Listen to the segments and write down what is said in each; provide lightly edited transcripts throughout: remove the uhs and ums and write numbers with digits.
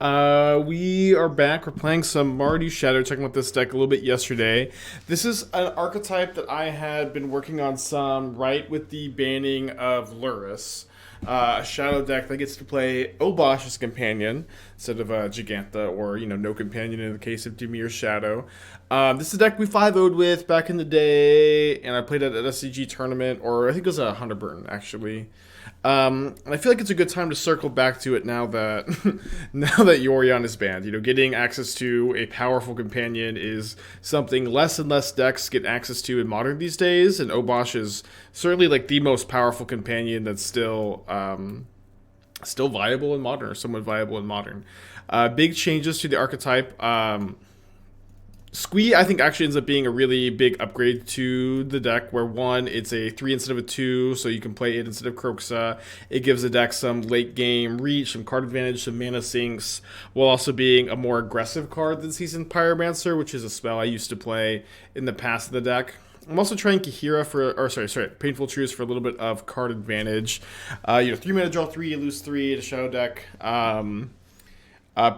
We are back. We're playing some Mardu Shadow, talking about this deck a little bit yesterday. This is an archetype that I had been working on some right with the banning of Lurrus. A Shadow deck that gets to play Obosh as companion instead of Giganta, or, you know, no companion in the case of Dimir's Shadow. This is a deck we 5-0'd with back in the day, and I played it at an SCG tournament, or I think it was a Hunter Burton, actually. And I feel like it's a good time to circle back to it now that now that Yorion is banned. You know, getting access to a powerful companion is something less and less decks get access to in Modern these days, and Obosh is certainly like the most powerful companion that's still viable in Modern, or somewhat viable in Modern. Big changes to the archetype. Squee, I think, actually ends up being a really big upgrade to the deck, where one, it's a 3 instead of a 2, so you can play it instead of Kroxa. It gives the deck some late game reach, some card advantage, some mana sinks, while also being a more aggressive card than Seasoned Pyromancer, which is a spell I used to play in the past of the deck. I'm also trying Kahira Painful Truce for a little bit of card advantage. 3 mana, draw 3, lose 3 to Shadow deck.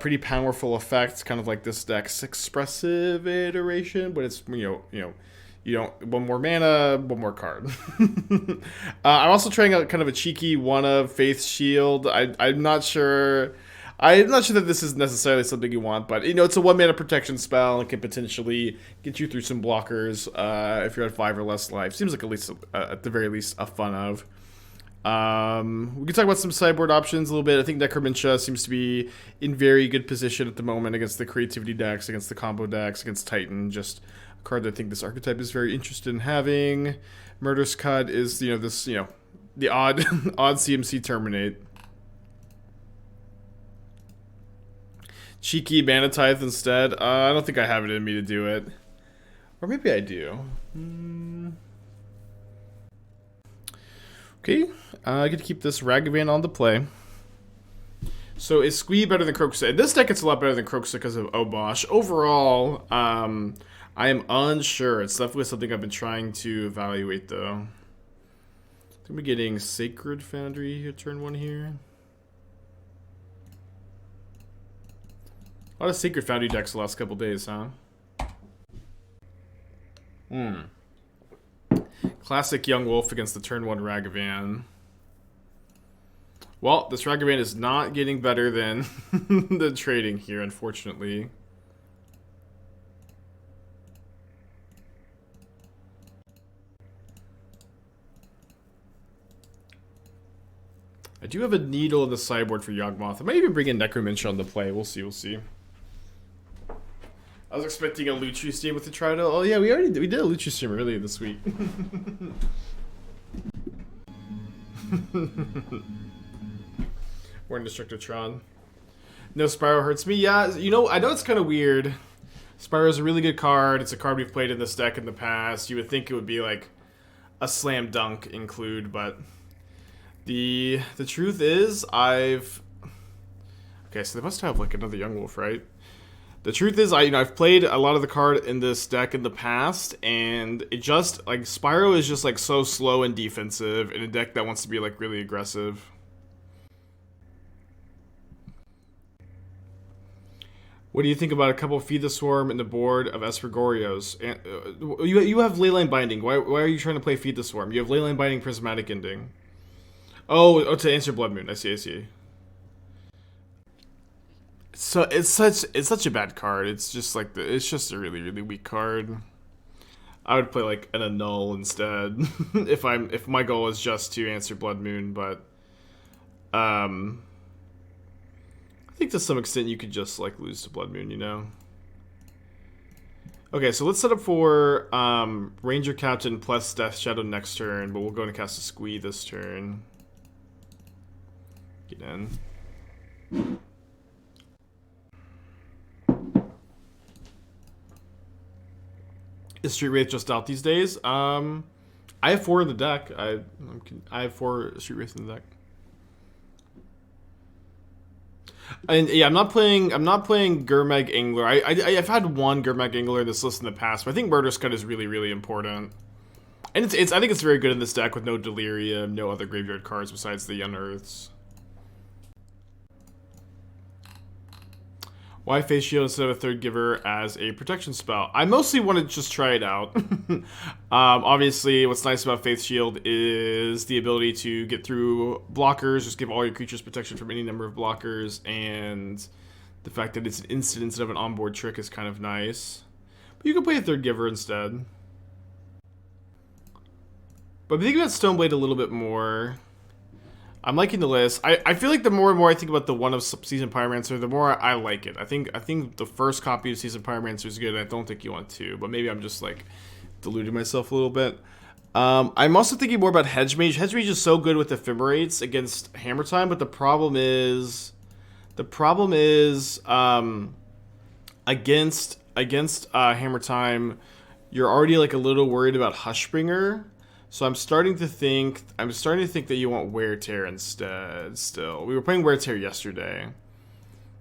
Pretty powerful effect, kind of like this deck's expressive iteration, but it's, you don't, one more mana, one more card. I'm also trying out kind of a cheeky one of Faith's Shield. I'm not sure that this is necessarily something you want, but, you know, it's a 1 mana protection spell and can potentially get you through some blockers if you're at 5 or less life. Seems like at the very least a fun of. We can talk about some sideboard options a little bit. I think Necromentia seems to be in very good position at the moment against the creativity decks, against the combo decks, against Titan. Just a card that I think this archetype is very interested in having. Murderous Cut is, the odd odd CMC terminate. Cheeky Mana Tithe instead. I don't think I have it in me to do it. Or maybe I do. Okay, I get to keep this Ragavan on the play. So is Squee better than Kroxa? This deck it's a lot better than Kroxa because of Obosh. Overall, I am unsure. It's definitely something I've been trying to evaluate, though. I think we're getting Sacred Foundry here, turn 1 here. A lot of Sacred Foundry decks the last couple days, huh? Classic Young Wolf against the turn 1 Ragavan. Well, this Ragavan is not getting better than the trading here, unfortunately. I do have a Needle in the sideboard for Yawgmoth. I might even bring in Necromentia on the play. We'll see. I was expecting a Luchi stream with the Trido. Oh yeah, we did a Luchi stream earlier this week. We're in Destructotron. No, Spyro hurts me. Yeah, you know, I know it's kind of weird. Spyro's a really good card. It's a card we've played in this deck in the past. You would think it would be like a slam dunk include, but the truth is okay, so they must have like another Young Wolf, right? The truth is, I've played a lot of the card in this deck in the past, and it just, like, Spyro is just, like, so slow and defensive in a deck that wants to be, like, really aggressive. What do you think about a couple Feed the Swarm in the board of Esfrigorios? You have Leyline Binding. Why are you trying to play Feed the Swarm? You have Leyline Binding, Prismatic Ending. Oh, to answer Blood Moon. I see. So it's such a bad card. It's just like it's just a really, really weak card. I would play like an Annul instead if my goal is just to answer Blood Moon, but I think to some extent you could just like lose to Blood Moon, you know. Okay, so let's set up for Ranger-Captain plus Death Shadow next turn, but we'll go and cast a Squee this turn. Get in. Is Street Wraith just out these days? I have 4 in the deck. I have 4 Street Wraith in the deck. And yeah, I'm not playing Gurmag Angler. I've had 1 Gurmag Angler in this list in the past, but I think Murderous Cut is really, really important. And I think it's very good in this deck with no Delirium, no other graveyard cards besides the Unearths. Why Face Shield instead of a third Giver as a protection spell? I mostly want to just try it out. Obviously, what's nice about Faith Shield is the ability to get through blockers, just give all your creatures protection from any number of blockers, and the fact that it's an instant instead of an onboard trick is kind of nice. But you can play a third Giver instead. But I'm thinking about Stoneblade a little bit more. I'm liking the list. I feel like the more and more I think about the one of Seasoned Pyromancer, the more I like it. I think the first copy of Seasoned Pyromancer is good. I don't think you want two, but maybe I'm just like deluding myself a little bit. I'm also thinking more about Hedge Mage. Hedge Mage is so good with Ephemerates against Hammer Time, but the problem is against Hammer Time, you're already like a little worried about Hushbringer. So I'm starting to think that you want Wear Tear instead. Still, we were playing Wear Tear yesterday,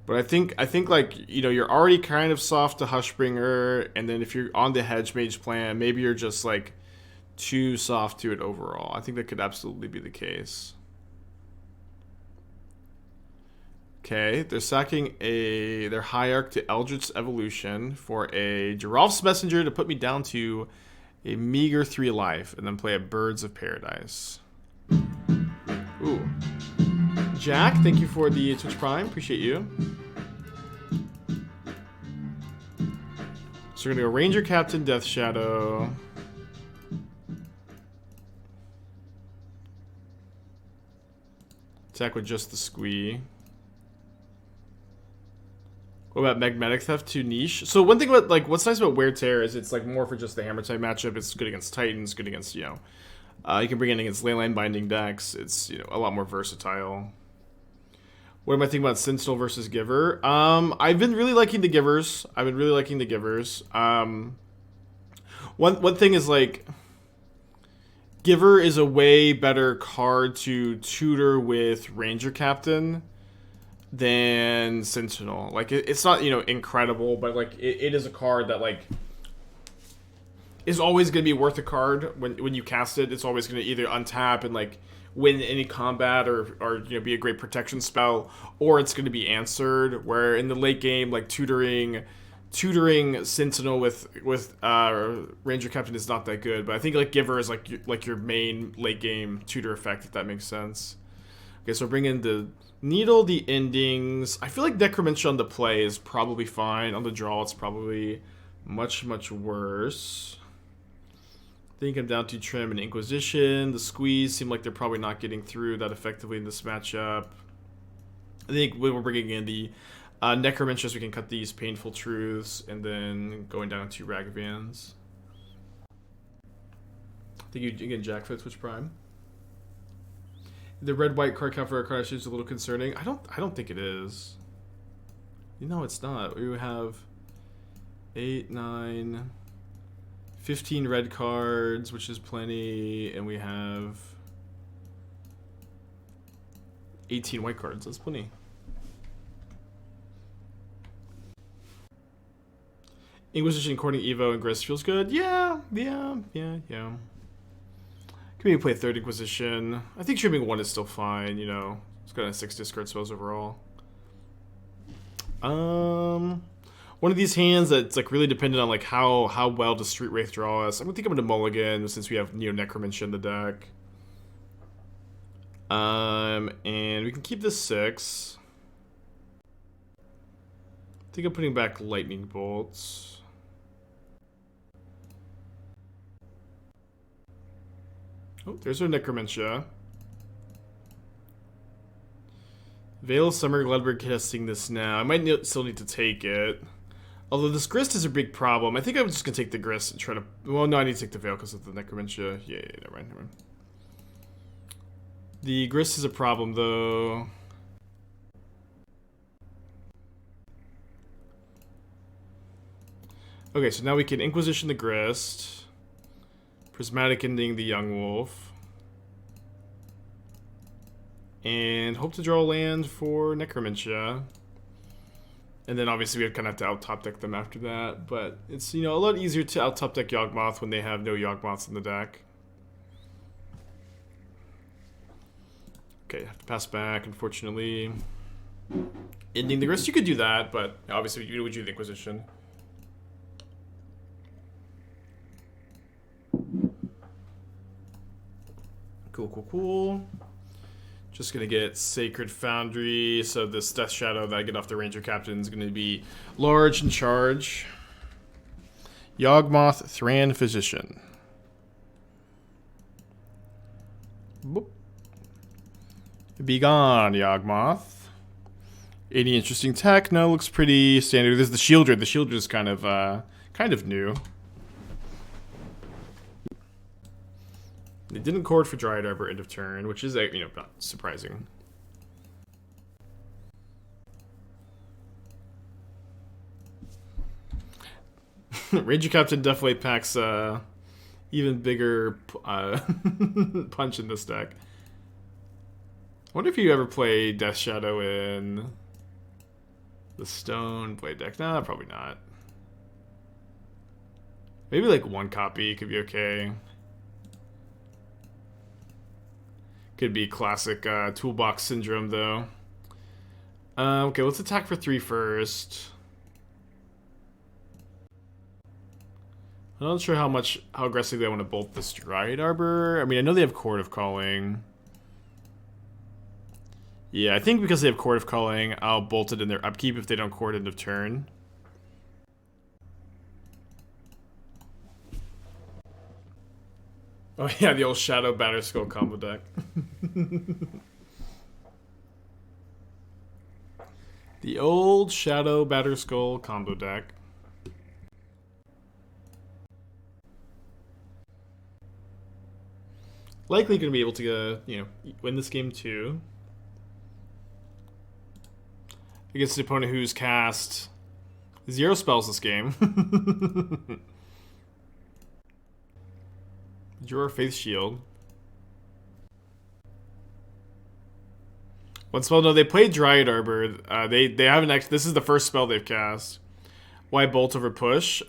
but I think like, you know, you're already kind of soft to Hushbringer, and then if you're on the Hedge Mage plan, maybe you're just like too soft to it overall. I think that could absolutely be the case. Okay, they're sacking their Hierarch to Eldritch Evolution for a Geralf's Messenger to put me down to a meager 3 life, and then play a Birds of Paradise. Ooh. Jack, thank you for the Twitch Prime. Appreciate you. So we're gonna go Ranger-Captain, Death Shadow. Attack with just the Squee. What about Magnetic Theft? Too niche. So one thing about, like, what's nice about Wear Tear is it's like more for just the Hammer type matchup. It's good against Titans, good against, you know, you can bring it in against Leyline Binding decks. It's, you know, a lot more versatile. What am I thinking about Sentinel versus Giver? I've been really liking the Givers. One thing is, like, Giver is a way better card to tutor with Ranger-Captain than Sentinel. Like, it's not, you know, incredible, but like it is a card that like is always going to be worth a card when you cast it. It's always going to either untap and like win any combat or you know, be a great protection spell, or it's going to be answered, where in the late game, like tutoring Sentinel with Ranger-Captain is not that good. But I think like Giver is like your main late game tutor effect, if that makes sense. Okay, so bring in the Needle, the Endings. I feel like Necromentia on the play is probably fine. On the draw, it's probably much, much worse. I think I'm down to Trim and Inquisition. The Squeeze seem like they're probably not getting through that effectively in this matchup. I think we're bringing in the Necromentia so we can cut these Painful Truths, and then going down to Ragavans. I think you get Jack for the Twitch Prime. The red-white card count for our card is a little concerning. I don't think it is. You know, it's not. We have 8, 9, 15 red cards, which is plenty, and we have 18 white cards. That's plenty. Inquisition, Courting Evo, and Grist feels good. Yeah. Can maybe play third Inquisition. I think trimming 1 is still fine, you know. It's got a 6 discard spells overall. One of these hands that's like really dependent on like how well does Street Wraith draw us. I'm gonna think I'm gonna mulligan since we have, you know, Necromentia in the deck. And we can keep this 6. I think I'm putting back Lightning Bolts. Oh, there's our Necromentia. Veil of Summer, Gladberg casting this now. I might still need to take it. Although this Grist is a big problem. I think I'm just going to take the Grist and try to... Well, no, I need to take the Veil because of the Necromentia. Yeah, never mind. The Grist is a problem, though. Okay, so now we can Inquisition the Grist. Prismatic Ending the Young Wolf. And hope to draw a land for Necromentia. And then obviously we kind of have to out-top deck them after that. But it's, you know, a lot easier to out-top deck Yawgmoth when they have no Yawgmoths in the deck. Okay, have to pass back, unfortunately. ending the rest. You could do that, but obviously you would do the Inquisition. Cool. Just gonna get Sacred Foundry, so this Death Shadow that I get off the Ranger Captain is gonna be large in charge. Yawgmoth, Thran Physician. Boop. Be gone, Yawgmoth. Any interesting tech? No, looks pretty standard. There's the Shieldred. The Shieldred is kind of new. They didn't chord for Dryad Arbor end of turn, which is, not surprising. Ranger Captain definitely packs even bigger punch in this deck. I wonder if you ever play Death Shadow in the Stone Blade deck. Nah, probably not. Maybe like one copy could be okay. Could be classic toolbox syndrome, though. Okay, let's attack for 3 first. I'm not sure how aggressively I want to bolt this Dryad Arbor. I mean, I know they have Chord of Calling. Yeah, I think because they have Chord of Calling, I'll bolt it in their upkeep if they don't chord end of turn. Oh yeah, the old Shadow Batterskull combo deck. The old Shadow Batterskull combo deck. Likely going to be able to, win this game too. Against the opponent who's cast 0 spells this game. Draw Faith Shield. One spell, no, they played Dryad Arbor. They haven't actually, this is the first spell they've cast. Why Bolt over Push?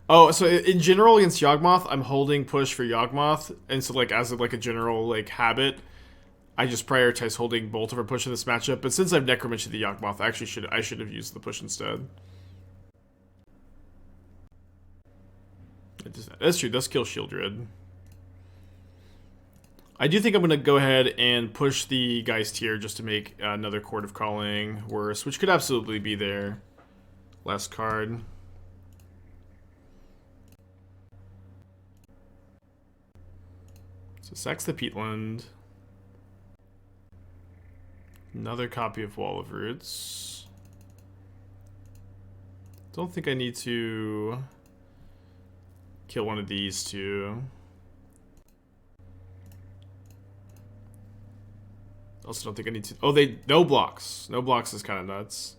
Oh, so in general against Yawgmoth, I'm holding Push for Yawgmoth, and so as a general habit, I just prioritize holding Bolt over Push in this matchup. But since I've Necromentia the Yawgmoth, I should have used the Push instead. That's true. Does kill Shieldred. I do think I'm gonna go ahead and push the Geist here just to make another Chord of Calling worse, which could absolutely be there. Last card. So sacks the Peatland. Another copy of Wall of Roots. Don't think I need to kill one of these two. Also don't think I need to... Oh, no blocks. No blocks is kind of nuts.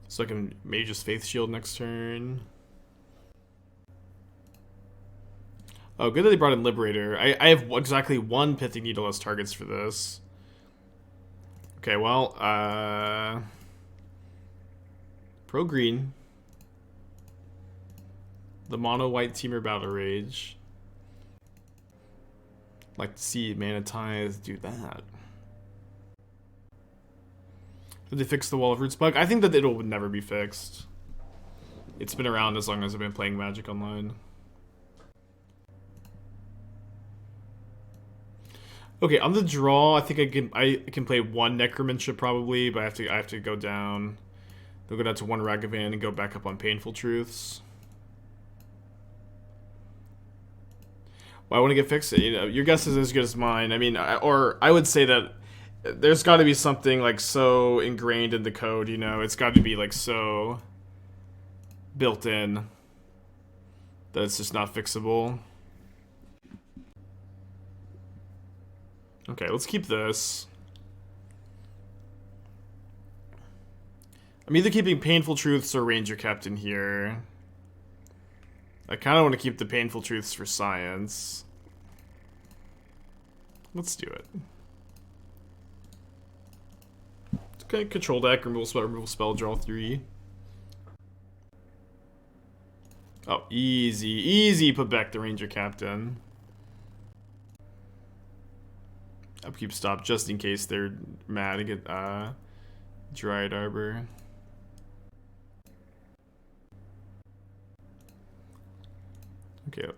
So I can Mage's Faith Shield next turn. Oh, good that they brought in Liberator. I have exactly 1 Pithing Needle as targets for this. Okay, well, Pro Green. The Mono White Teamer Battle Rage. Like to see Mana Tithe do that. Did they fix the Wall of Roots bug? I think that it'll never be fixed. It's been around as long as I've been playing Magic Online. Okay, on the draw, I think I can play 1 Necromentia probably, but I have to go down. They'll go down to 1 Ragavan and go back up on Painful Truths. Well, I want to get fixed. Your guess is as good as mine. I mean, I would say that there's got to be something so ingrained in the code. It's got to be so built in that it's just not fixable. Okay, let's keep this. I'm either keeping Painful Truths or Ranger Captain here. I kind of want to keep the Painful Truths for science. Let's do it. Okay, control deck, removal spell, draw 3. Oh, easy put back the Ranger Captain. Upkeep stop just in case they're mad to get Dryad Arbor. Okay,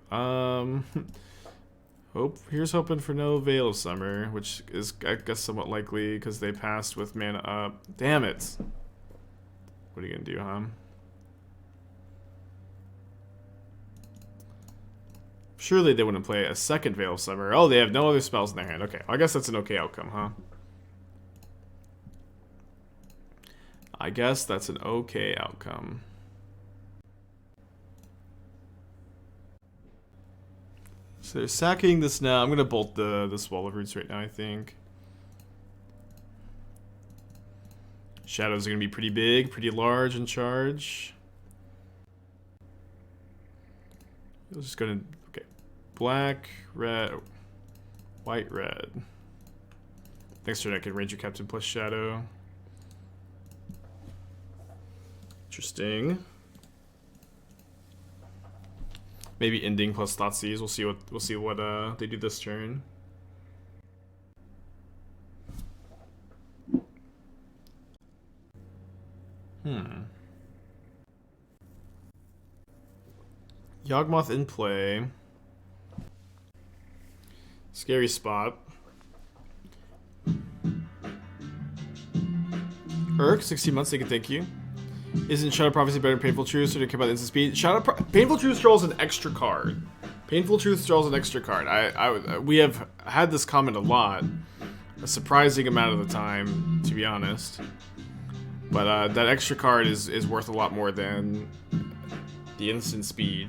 here's hoping for no Veil of Summer, which is, I guess, somewhat likely because they passed with mana up. Damn it! What are you gonna do, huh? Surely they wouldn't play a second Veil of Summer. Oh, they have no other spells in their hand. Okay, I guess that's an okay outcome, huh? I guess that's an okay outcome. So they're sacking this now. I'm gonna bolt the Wall of Roots right now, I think. Shadows are gonna be pretty big, pretty large in charge. I'm just gonna, okay. Black, red, white, red. Next turn I can Ranger-Captain plus Shadow. Interesting. Maybe Ending plus Thoughtseize. We'll see what they do this turn. Yawgmoth in play. Scary spot. Urk, 16 months, thank you. Isn't Shadow Prophecy better than Painful Truth, so to care about instant speed? Painful Truth draws an extra card. Painful Truth draws an extra card. We have had this comment a lot. A surprising amount of the time, to be honest. But that extra card is worth a lot more than the instant speed.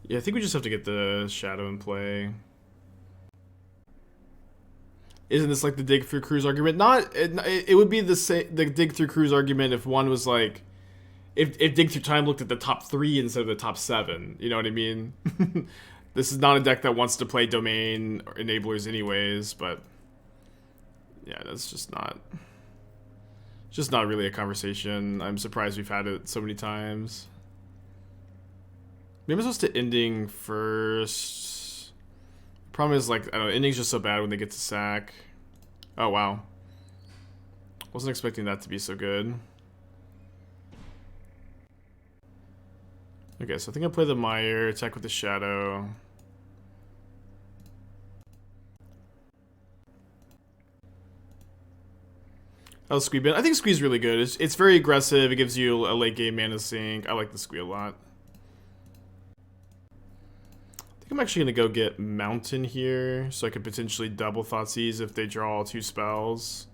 Yeah, I think we just have to get the Shadow in play. Isn't this like the dig through cruise argument? It would be the dig through cruise argument if one was like, if dig through time looked at the top 3 instead of the top 7. You know what I mean? This is not a deck that wants to play domain or enablers anyways, but yeah, that's just not really a conversation. I'm surprised we've had it so many times. Maybe I'm supposed to Ending first. Problem is, like, I don't know, Ending's just so bad when they get to sack. Oh, wow. Wasn't expecting that to be so good. Okay, so I think I play the Mire, attack with the Shadow. Oh, Squee bin. I think Squee's really good. It's very aggressive. It gives you a late game mana sink. I like the Squee a lot. I'm actually going to go get Mountain here, so I could potentially double Thoughtseize if they draw 2 spells.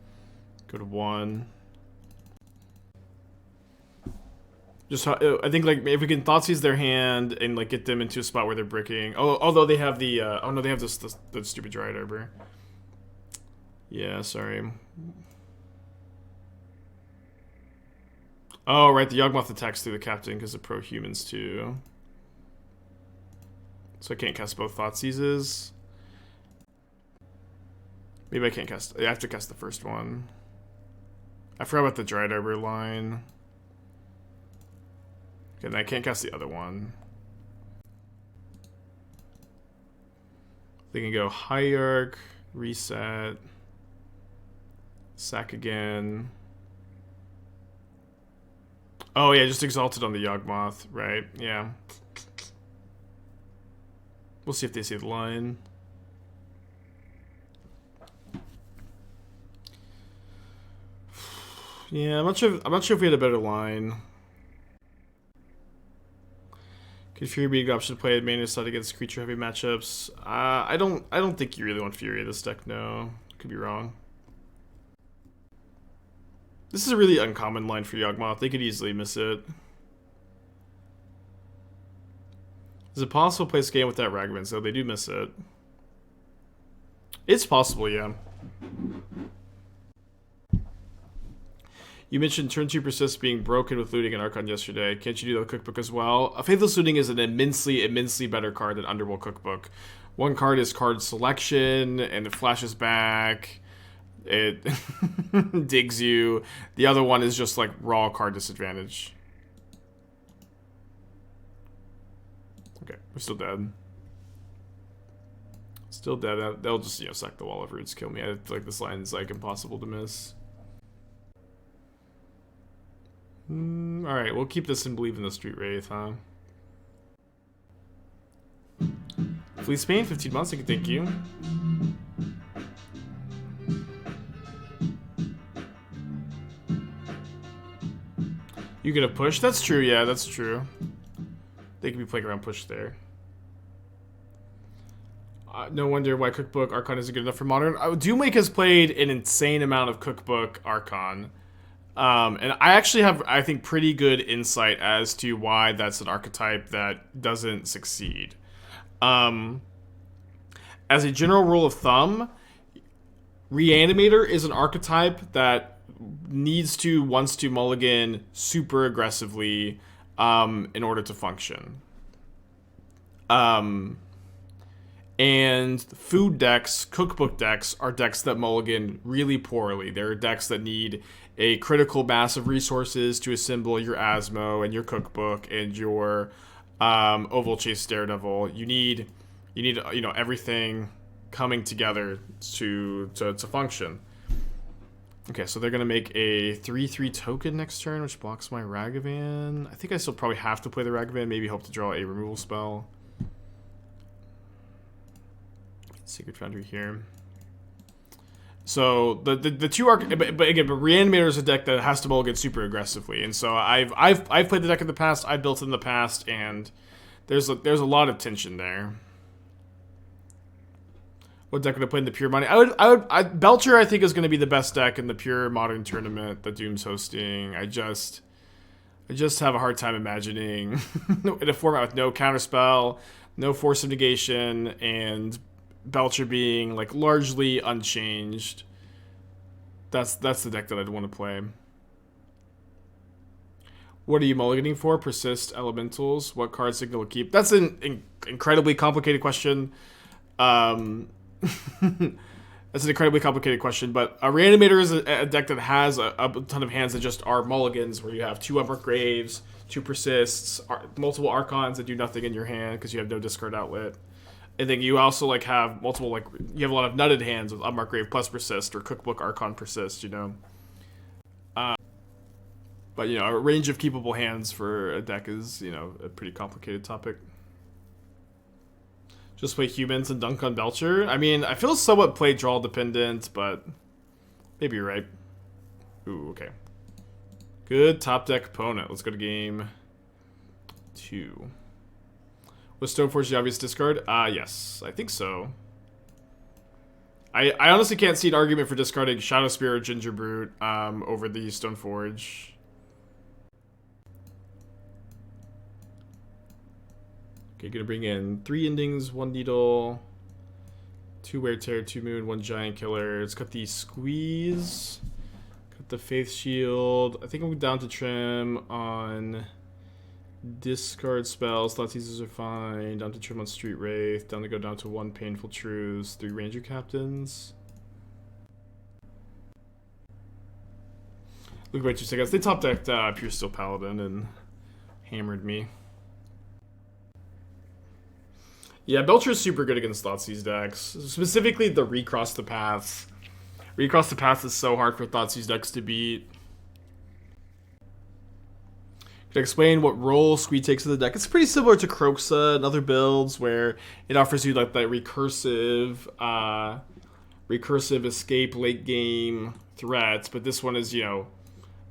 Go to 1. Just, I think, like, if we can Thoughtseize their hand and, like, get them into a spot where they're bricking. Oh, although they have the, oh no, they have the stupid Dryad Arbor. Yeah, sorry. Oh, right, the Yawgmoth attacks through the Captain because of pro-humans, too. So I can't cast both Thoughtseizes. Maybe I can't cast... I have to cast the first one. I forgot about the Dryad Arbor line. Okay, then I can't cast the other one. They can go Hierarch, reset, sack again. Oh yeah, just Exalted on the Yawgmoth, right? Yeah. We'll see if they see the line. Yeah, I'm not sure if we had a better line. Could Fury be a good option to play at main slot against creature heavy matchups? I don't think you really want Fury this deck, no. Could be wrong. This is a really uncommon line for Yawgmoth. They could easily miss it. Is it possible to play this game without Ragavan? So they do miss it. It's possible, yeah. You mentioned turn 2 persist being broken with looting and Archon yesterday. Can't you do the cookbook as well? A Faithless Looting is an immensely better card than Underworld Cookbook. One card is card selection, and it flashes back. it digs you. The other one is just like raw card disadvantage. Okay, we're still dead. Still dead. They'll just, you know, sack the Wall of Roots, kill me. I feel like this line is like impossible to miss. Alright, we'll keep this and believe in the Street Wraith, huh? Fleet Spain, 15 months, thank you. You get a push? That's true, yeah, that's true. They could be playing around push there. No wonder why Cookbook Archon isn't good enough for Modern. Doomwake has played an insane amount of Cookbook Archon. And I actually have, I think, pretty good insight as to why that's an archetype that doesn't succeed. As a general rule of thumb, Reanimator is an archetype that wants to mulligan super aggressively in order to function. And food decks, cookbook decks, are decks that mulligan really poorly. They're decks that need a critical mass of resources to assemble your Asmo and your cookbook and your Oval Chase Daredevil. You need you know, everything coming together to function. Okay, so they're gonna make a 3/3 token next turn, which blocks my Ragavan. I think I still probably have to play the Ragavan. Maybe hope to draw a removal spell. Sacred Foundry here. So the two but Reanimator is a deck that has to mulligan super aggressively, and so I've played the deck in the past. I've built it in the past, and there's a lot of tension there. What deck would I play in the Pure Money? Belcher, I think, is going to be the best deck in the Pure Modern tournament that Doom's hosting. I just have a hard time imagining in a format with no counterspell, no Force of Negation, and Belcher being like largely unchanged. That's the deck that I'd want to play. What are you mulliganing for? Persist Elementals. What card signal will keep? That's an incredibly complicated question. That's an incredibly complicated question, but a Reanimator is a deck that has a ton of hands that just are mulligans, where you have 2 Unmarked Graves, 2 Persists, multiple Archons that do nothing in your hand because you have no discard outlet. And then you also like have multiple, like, you have a lot of nutted hands with Unmarked Grave plus Persist or Cookbook Archon Persist, you know. But, you know, a range of keepable hands for a deck is, you know, a pretty complicated topic. Just play humans and dunk on Belcher. I mean, I feel somewhat play draw dependent, but maybe you're right. Ooh, okay. Good top deck opponent. Let's go to game 2. Was Stoneforge the obvious discard? Yes, I think so. I honestly can't see an argument for discarding Shadow Spear or Ginger Brute over the Stoneforge. Okay, gonna bring in 3 Endings, 1 Needle, 2 Wear Tear, 2 Moon, 1 Giant Killer. Let's cut the Squeeze. Cut the Faith Shield. I think I'm down to trim on discard spells. Thoughtseizes are fine. Down to trim on Street Wraith. Down to go down to 1 Painful Truths, 3 Ranger-Captains. Look at 2 seconds. They top decked Pure Steel Paladin and hammered me. Yeah, Belcher is super good against Thoughtseize decks. Specifically the Recross the Paths. Recross the Paths is so hard for Thoughtseize decks to beat. Can I explain what role Squee takes in the deck? It's pretty similar to Kroxa and other builds where it offers you like that recursive escape late game threats, but this one is, you know,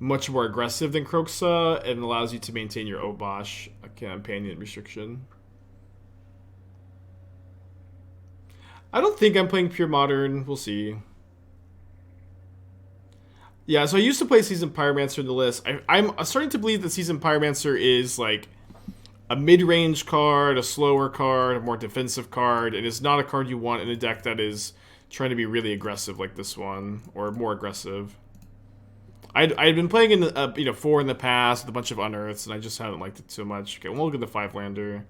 much more aggressive than Kroxa and allows you to maintain your Obosh companion restriction. I don't think I'm playing Pure Modern. We'll see. Yeah, so I used to play Seasoned Pyromancer in the list. I'm starting to believe that Seasoned Pyromancer is like a mid-range card, a slower card, a more defensive card, and it's not a card you want in a deck that is trying to be really aggressive like this one, or more aggressive. I'd been playing in 4 in the past with a bunch of Unearths, and I just haven't liked it so much. Okay, we'll look at the 5-lander.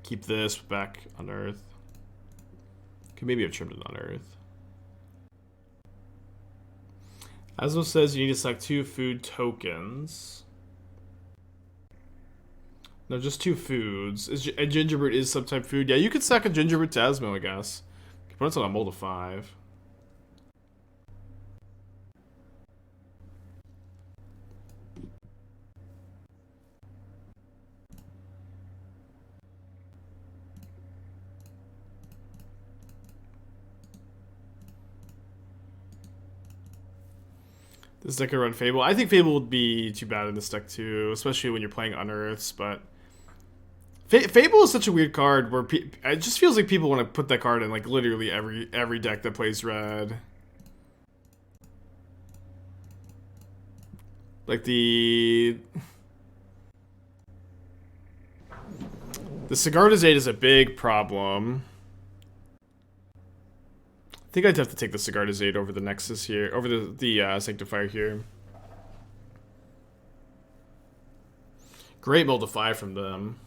Keep this back Unearth. Okay, maybe I've trimmed an Unearth. Asmo says you need to select 2 food tokens. No, just 2 foods. A gingerbread is subtype food. Yeah, you could sack a gingerbread to Asmo, I guess. Opponent's on a mold of 5. This deck could run Fable. I think Fable would be too bad in this deck too, especially when you're playing Unearths, but Fable is such a weird card where it just feels like people want to put that card in like literally every deck that plays red. Like the Sigarda's 8 is a big problem. I think I'd have to take the Sigarda's 8 over the Nexus here, over the Sanctifier here. Great multiply from them.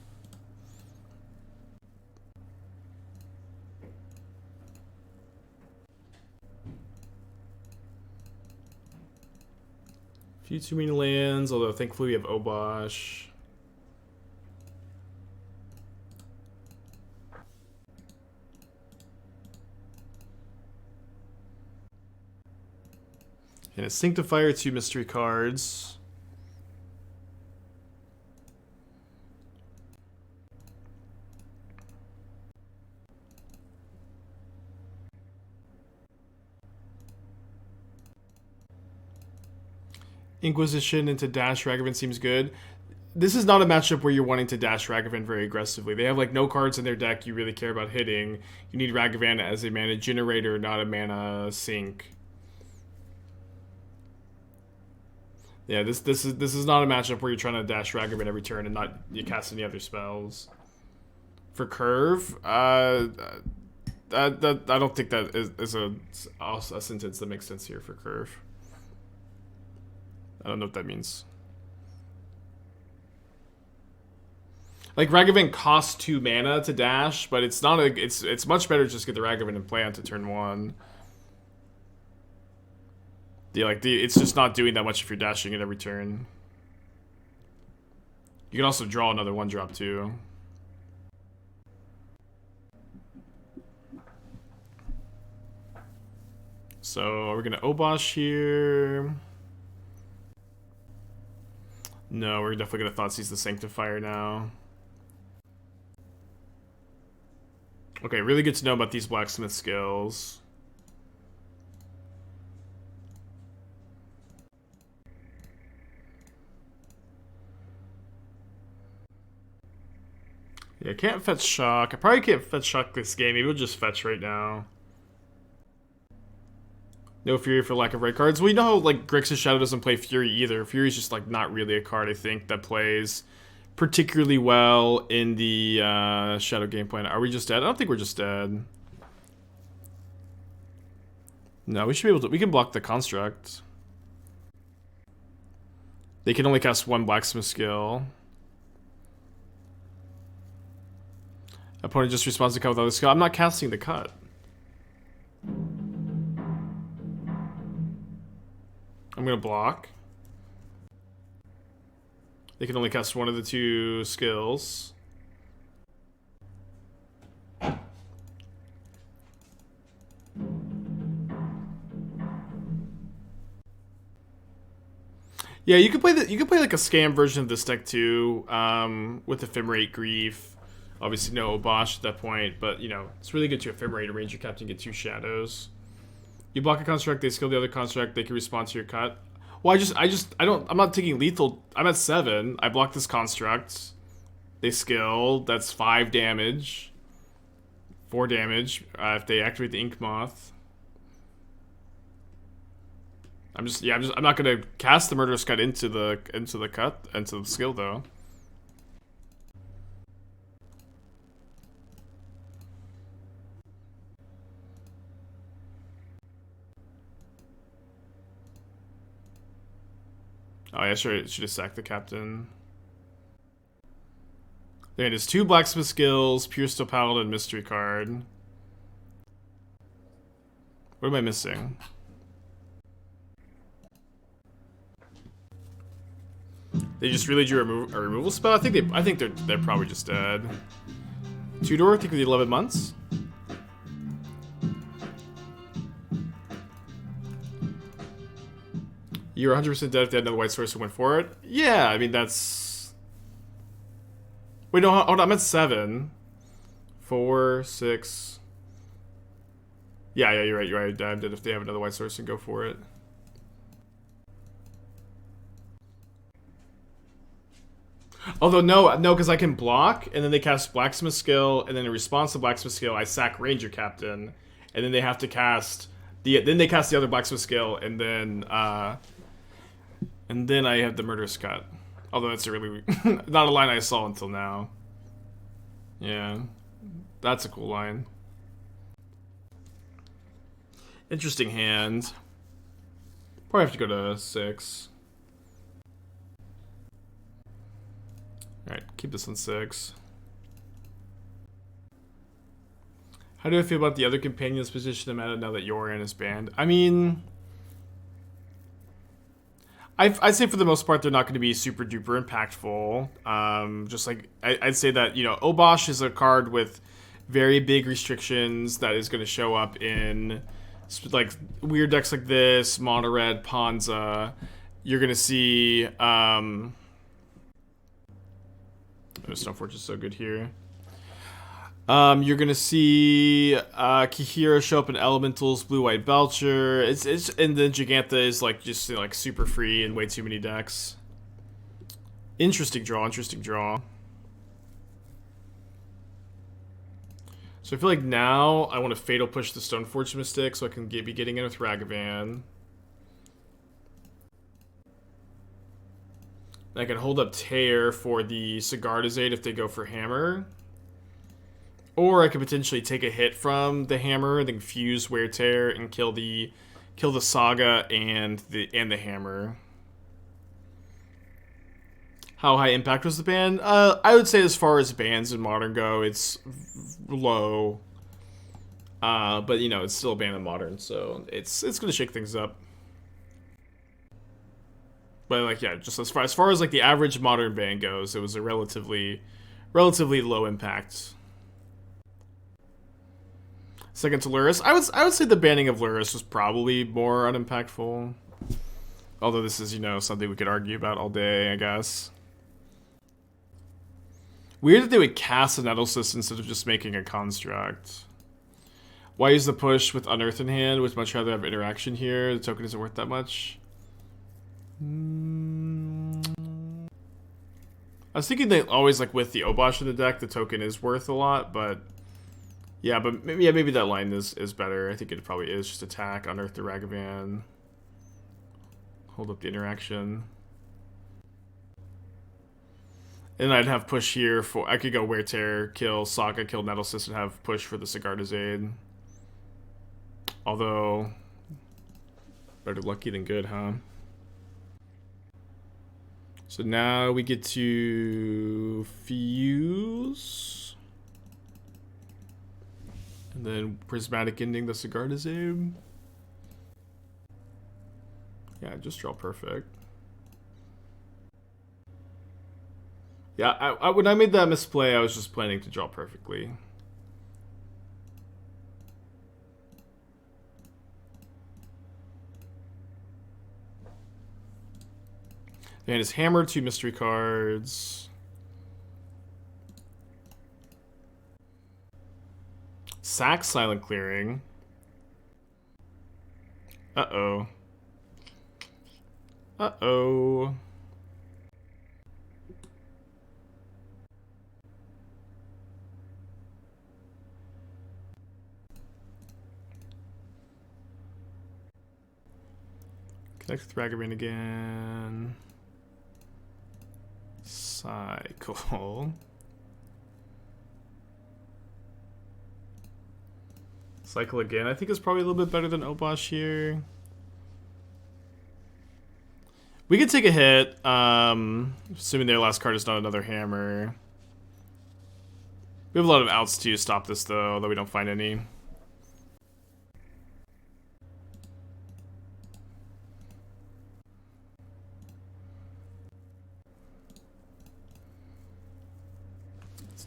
Few too many lands, although thankfully we have Obosh. And a Sanctifier, 2 mystery cards. Inquisition into Dash Ragavan seems good. This is not a matchup where you're wanting to dash Ragavan very aggressively. They have like no cards in their deck you really care about hitting. You need Ragavan as a mana generator, not a mana sink. Yeah, this is not a matchup where you're trying to dash Ragavan every turn and not you cast any other spells. For curve, I don't think that is a sentence that makes sense here for curve. I don't know what that means. Like Ragavan costs 2 mana to dash, but it's not a. It's much better to just get the Ragavan in play onto turn 1. It's just not doing that much if you're dashing it every turn. You can also draw another 1-drop too. So we're gonna Obosh here. No, we're definitely gonna Thoughtseize the Sanctifier now. Okay, really good to know about these blacksmith skills. Yeah, I can't fetch Shock. I probably can't fetch Shock this game. Maybe we'll just fetch right now. No Fury for lack of red cards. We know like Grixis Shadow doesn't play Fury either. Fury's just like not really a card I think that plays particularly well in the Shadow game plan. Are we just dead? I don't think we're just dead. No, we should be able to. We can block the construct. They can only cast 1 blacksmith skill. Opponent just responds to cut with other skill. I'm not casting the cut. I'm gonna block. They can only cast 1 of the 2 skills. Yeah, you could play like a scam version of this deck too, with Ephemerate Grief. Obviously no Obosh at that point, but you know, it's really good to Ephemerate a Ranger-Captain, get 2 shadows. You block a construct, they skill the other construct, they can respond to your cut. Well, I'm not taking lethal. I'm at 7. I block this construct. They skill. That's 5 damage. 4 damage if they activate the Ink Moth. I'm not gonna cast the Murderous Cut into the skill though. Oh yeah, sure. It should have sacked the captain. There it is. 2 blacksmith skills, Pure Steel Paladin, mystery card. What am I missing? They just really drew a removal spell. I think they're probably just dead. Two-door, I think with the 11 months. You're 100% dead if they had another white source and went for it. Yeah, I mean that's. Wait, no, hold on. I'm at 7, 4, 6. Yeah, you're right. You're right. I'm dead if they have another white source and go for it. Although no, because I can block, and then they cast Blacksmith Skill, and then in response to Blacksmith Skill, I sack Ranger-Captain, and then they have to cast then they cast the other Blacksmith Skill, and then I have the Murderous Cut. Although that's a really not a line I saw until now. Yeah, that's a cool line. Interesting hand. Probably have to go to 6. Alright, keep this on 6. How do I feel about the other companions position in meta now that Yorion is banned? I mean, I'd say for the most part they're not going to be super duper impactful. Just like I'd say that, you know, Obosh is a card with very big restrictions that is going to show up in like weird decks like this, Mono Red, Ponza. You're going to see Stoneforge is so good here. You're gonna see Kihira show up in Elementals, Blue White Belcher. It's and then Gigantha is like just like super free and way too many decks. Interesting draw. So I feel like now I want to Fatal Push the Stoneforge Mystic so I can be getting in with Ragavan. I can hold up Tear for the Sigardizade if they go for Hammer. Or I could potentially take a hit from the Hammer, then fuse Wear Tear and kill the Saga and the Hammer. How high impact was the ban? I would say as far as bans in Modern go, it's low. But you know, it's still a ban in Modern, so it's gonna shake things up. But like, yeah, just as far as like the average Modern ban goes, it was a relatively low impact. Second to Lurrus, I would say the banning of Lurrus was probably more unimpactful. Although this is, you know, something we could argue about all day, I guess. Weird that they would cast a Nettlecyst instead of just making a construct. Why use the push with Unearth in hand? Would much rather have interaction here. The token isn't worth that much. I was thinking that always, like, with the Obosh in the deck, the token is worth a lot, but yeah, but maybe that line is better. I think it probably is. Just attack, Unearth the Ragavan, hold up the interaction, and I'd have push here for. I could go Wear Tear, kill Saga, kill Nettlecyst, and have push for the Sigardizade. Although, better lucky than good, huh? So now we get to fuse. And then Prismatic Ending the Sigardizade. Yeah, just draw perfect. Yeah, when I made that misplay, I was just planning to draw perfectly. And his Hammer, 2 mystery cards. Sack Silent Clearing. Uh-oh. Uh-oh. Connect with Ragavan again. Cycle. Cycle again. I think it's probably a little bit better than Obosh here. We could take a hit, assuming their last card is not another Hammer. We have a lot of outs to stop this, though, although we don't find any.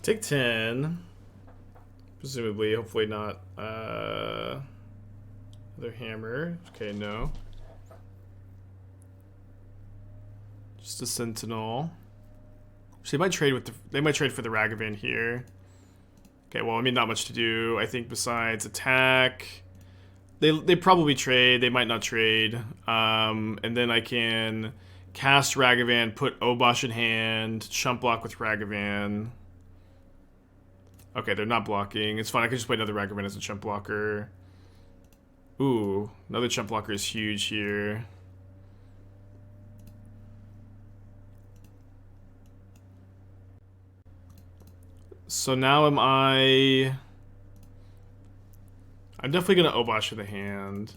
Take 10. Presumably, hopefully not. Another hammer. Okay, no. Just a sentinel. So they might trade with they might trade for the Ragavan here. Okay, well, I mean, not much to do, I think, besides attack. They probably trade. They might not trade. And then I can cast Ragavan, put Obosh in hand, chump block with Ragavan. Okay, they're not blocking. It's fine. I can just play another Ragavan as a chump blocker. Ooh, another chump blocker is huge here. So now am I... I'm definitely going to Obosh with a hand.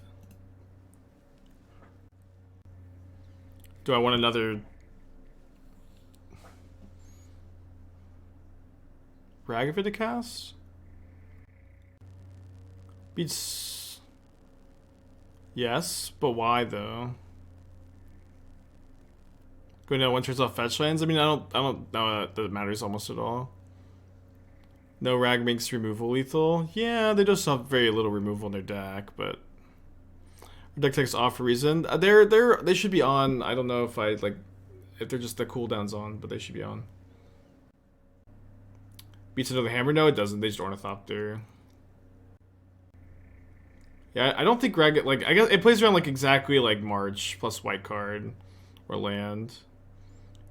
Do I want another... Ragavan to cast? Beats... Yes, but why though? Going to one turns off fetch lands? I mean, I don't know that matters almost at all. No Rag makes removal lethal. Yeah, they just have very little removal in their deck, but our deck takes off for a reason. They should be on. I don't know if if they're just the cooldowns on, but they should be on. Beats another hammer? No, it doesn't. They just Ornithopter. Yeah, I don't think Rag I guess it plays around exactly like March plus white card or land.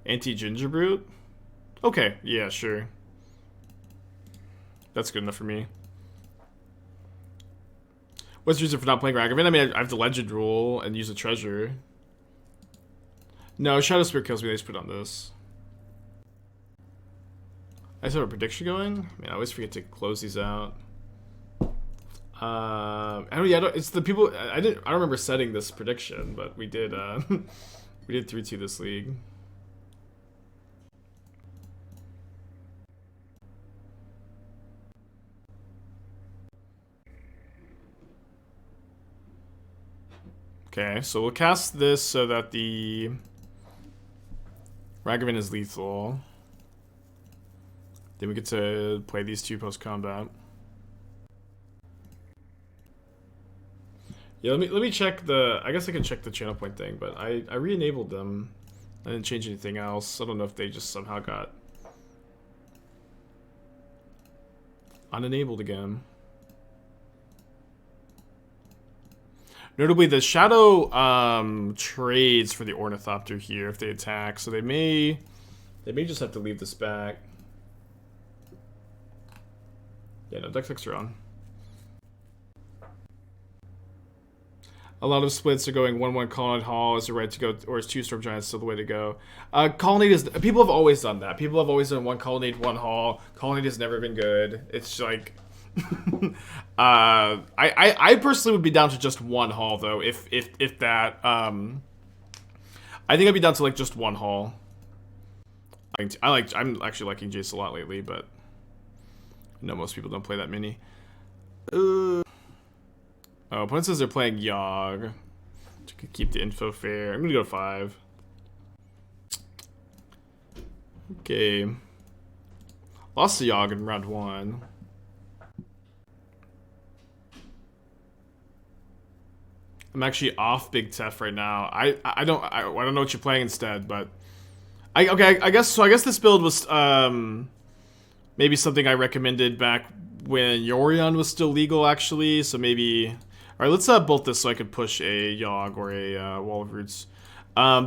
Anti-Ginger Brute? Okay, yeah, sure. That's good enough for me. What's the reason for not playing Ragavan? I mean, I have the Legend rule and use a treasure. No, Shadow Spirit kills me. They just put on this. I just have a prediction going. I mean, I always forget to close these out. It's the people. I don't remember setting this prediction, but we did. We did 3-2 this league. Okay, so we'll cast this so that the Ragavan is lethal. Then we get to play these two post-combat. Yeah, let me check the... I guess I can check the channel point thing, but I re-enabled them. I didn't change anything else. I don't know if they just somehow got unenabled again. Notably, the Shadow trades for the Ornithopter here if they attack, so they may just have to leave this back. Yeah, no, deck decks are on. A lot of splits are going 1-1 Colonnade Hall is the right to go, or is 2 Storm Giants still the way to go? Colonnade is... People have always done that. People have always done 1 Colonnade, 1 Hall. Colonnade has never been good. It's like... I personally would be down to just 1 Hall, though, if that... I think I'd be down to, just 1 Hall. I'm actually liking Jace a lot lately, but... I know most people don't play that many. Oh, opponent says they're playing Yogg. To keep the info fair. I'm gonna go 5. Okay. Lost to Yogg in round 1. I'm actually off Big Tef right now. I don't know what you're playing instead, but I guess this build was maybe something I recommended back when Yorion was still legal, actually. So maybe... Alright, let's bolt this so I could push a Yogg or a Wall of Roots.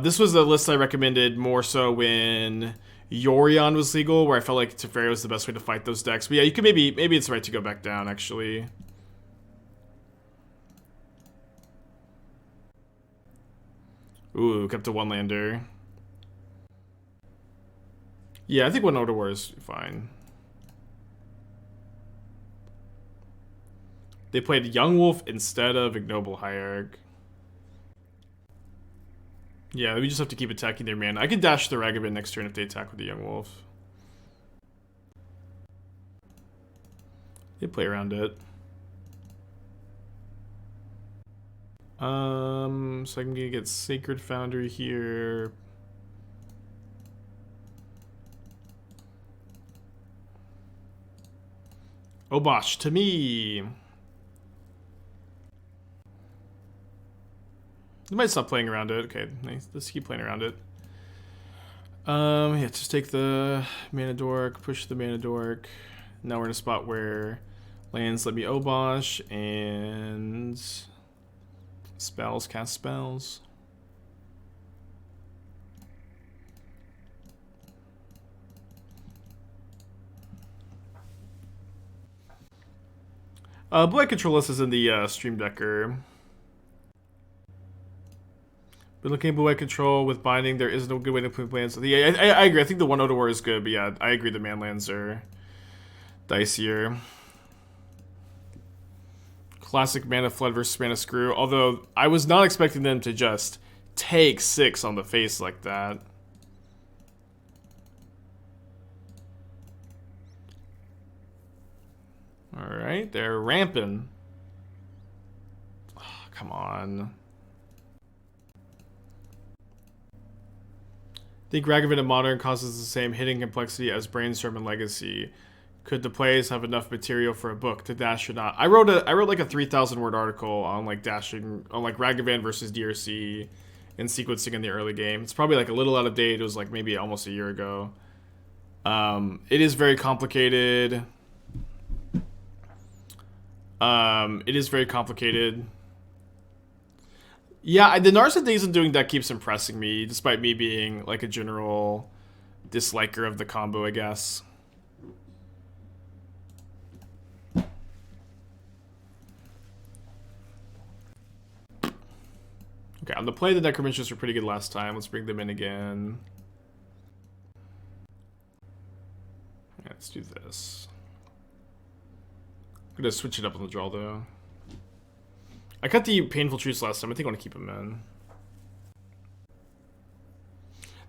This was a list I recommended more so when Yorion was legal, where I felt like Teferi was the best way to fight those decks. But yeah, you could maybe it's right to go back down, actually. Ooh, kept a 1-lander. Yeah, I think 1 Order War is fine. They played Young Wolf instead of Ignoble Hierarch. Yeah, we just have to keep attacking their mana. I can dash the Ragavan next turn if they attack with the Young Wolf. They play around it. So I'm gonna get Sacred Foundry here. Obosh to me. You might stop playing around it. Okay, nice. Let's keep playing around it. Yeah, just take the mana dork, push the mana dork. Now we're in a spot where lands let me Obosh and spells, cast spells. Blue White Control list is in the Stream Decker. But looking at Blue White Control with Binding, there is no good way to play lands. Yeah, I agree. I think the one Odor is good, but yeah, I agree the man lands are dicier. Classic Mana Flood versus Mana Screw. Although I was not expecting them to just take 6 on the face like that. Alright, they're ramping. Oh, come on. I think Ragavan and Modern causes the same hitting complexity as Brainstorm and Legacy. Could the plays have enough material for a book to dash or not? I wrote like a 3,000 word article on like dashing on like Ragavan versus DRC and sequencing in the early game. It's probably like a little out of date. It was like maybe almost a year ago. It is very complicated. It is very complicated. Yeah, the Narsadazin doing that keeps impressing me, despite me being like a general disliker of the combo, I guess. Okay, on the play, the Necromencias were pretty good last time. Let's bring them in again. Yeah, let's do this. I'm gonna switch it up on the draw, though. I cut the Painful Truths last time. I think I want to keep them in.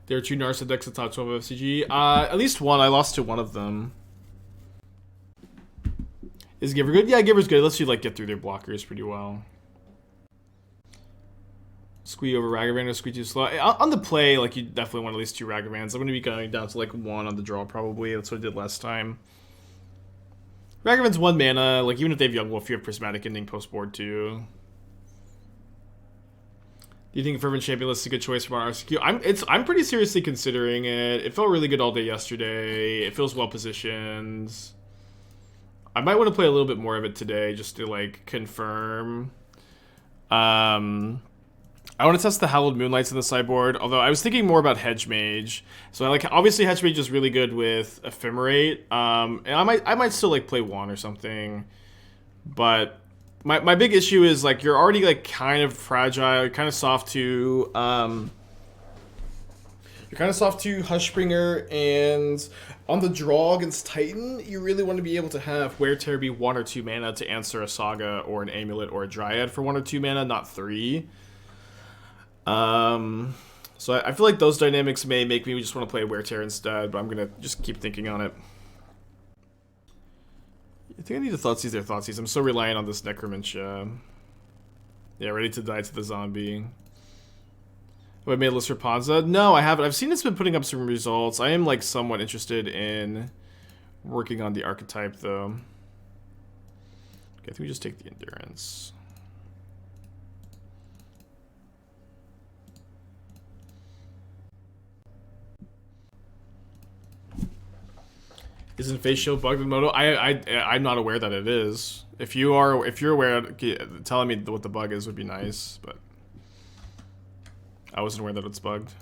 There are 2 Narsa decks at top 12 of FCG. At least one. I lost to one of them. Is Giver good? Yeah, Giver's good. Let's like get through their blockers pretty well. Squee over Ragavan or Squee too slow. On the play, like you definitely want at least 2 Ragavans. I'm going to be going down to like 1 on the draw probably. That's what I did last time. Ragavan's 1 mana. Like even if they have Young Wolf, you have Prismatic Ending post board too. Do you think Fervent Champion list is a good choice for our RCQ? I'm pretty seriously considering it. It felt really good all day yesterday. It feels well positioned. I might want to play a little bit more of it today just to like confirm. I want to test the Hallowed Moonlights in the sideboard, although I was thinking more about Hedge Mage. So I like obviously Hedge Mage is really good with Ephemerate. And I might still like play 1 or something. But my big issue is like you're already like kind of fragile, you're kind of soft to Hushbringer, and on the draw against Titan, you really want to be able to have Wear Tear be 1 or 2 mana to answer a Saga or an Amulet or a Dryad for 1 or 2 mana, not 3. So I feel like those dynamics may make me just want to play Wear Tear instead, but I'm gonna just keep thinking on it. I think I need to Thoughtseize their Thoughtseize. I'm so reliant on this Necromentia. Yeah, ready to die to the zombie. Have I made a list for Ponza? No, I haven't. I've seen it's been putting up some results. I am like somewhat interested in working on the archetype though. Okay, I think we just take the Endurance. Isn't Face Shield bugged in Moto? I'm not aware that it is. If you're aware, telling me what the bug is would be nice, but I wasn't aware that it's bugged.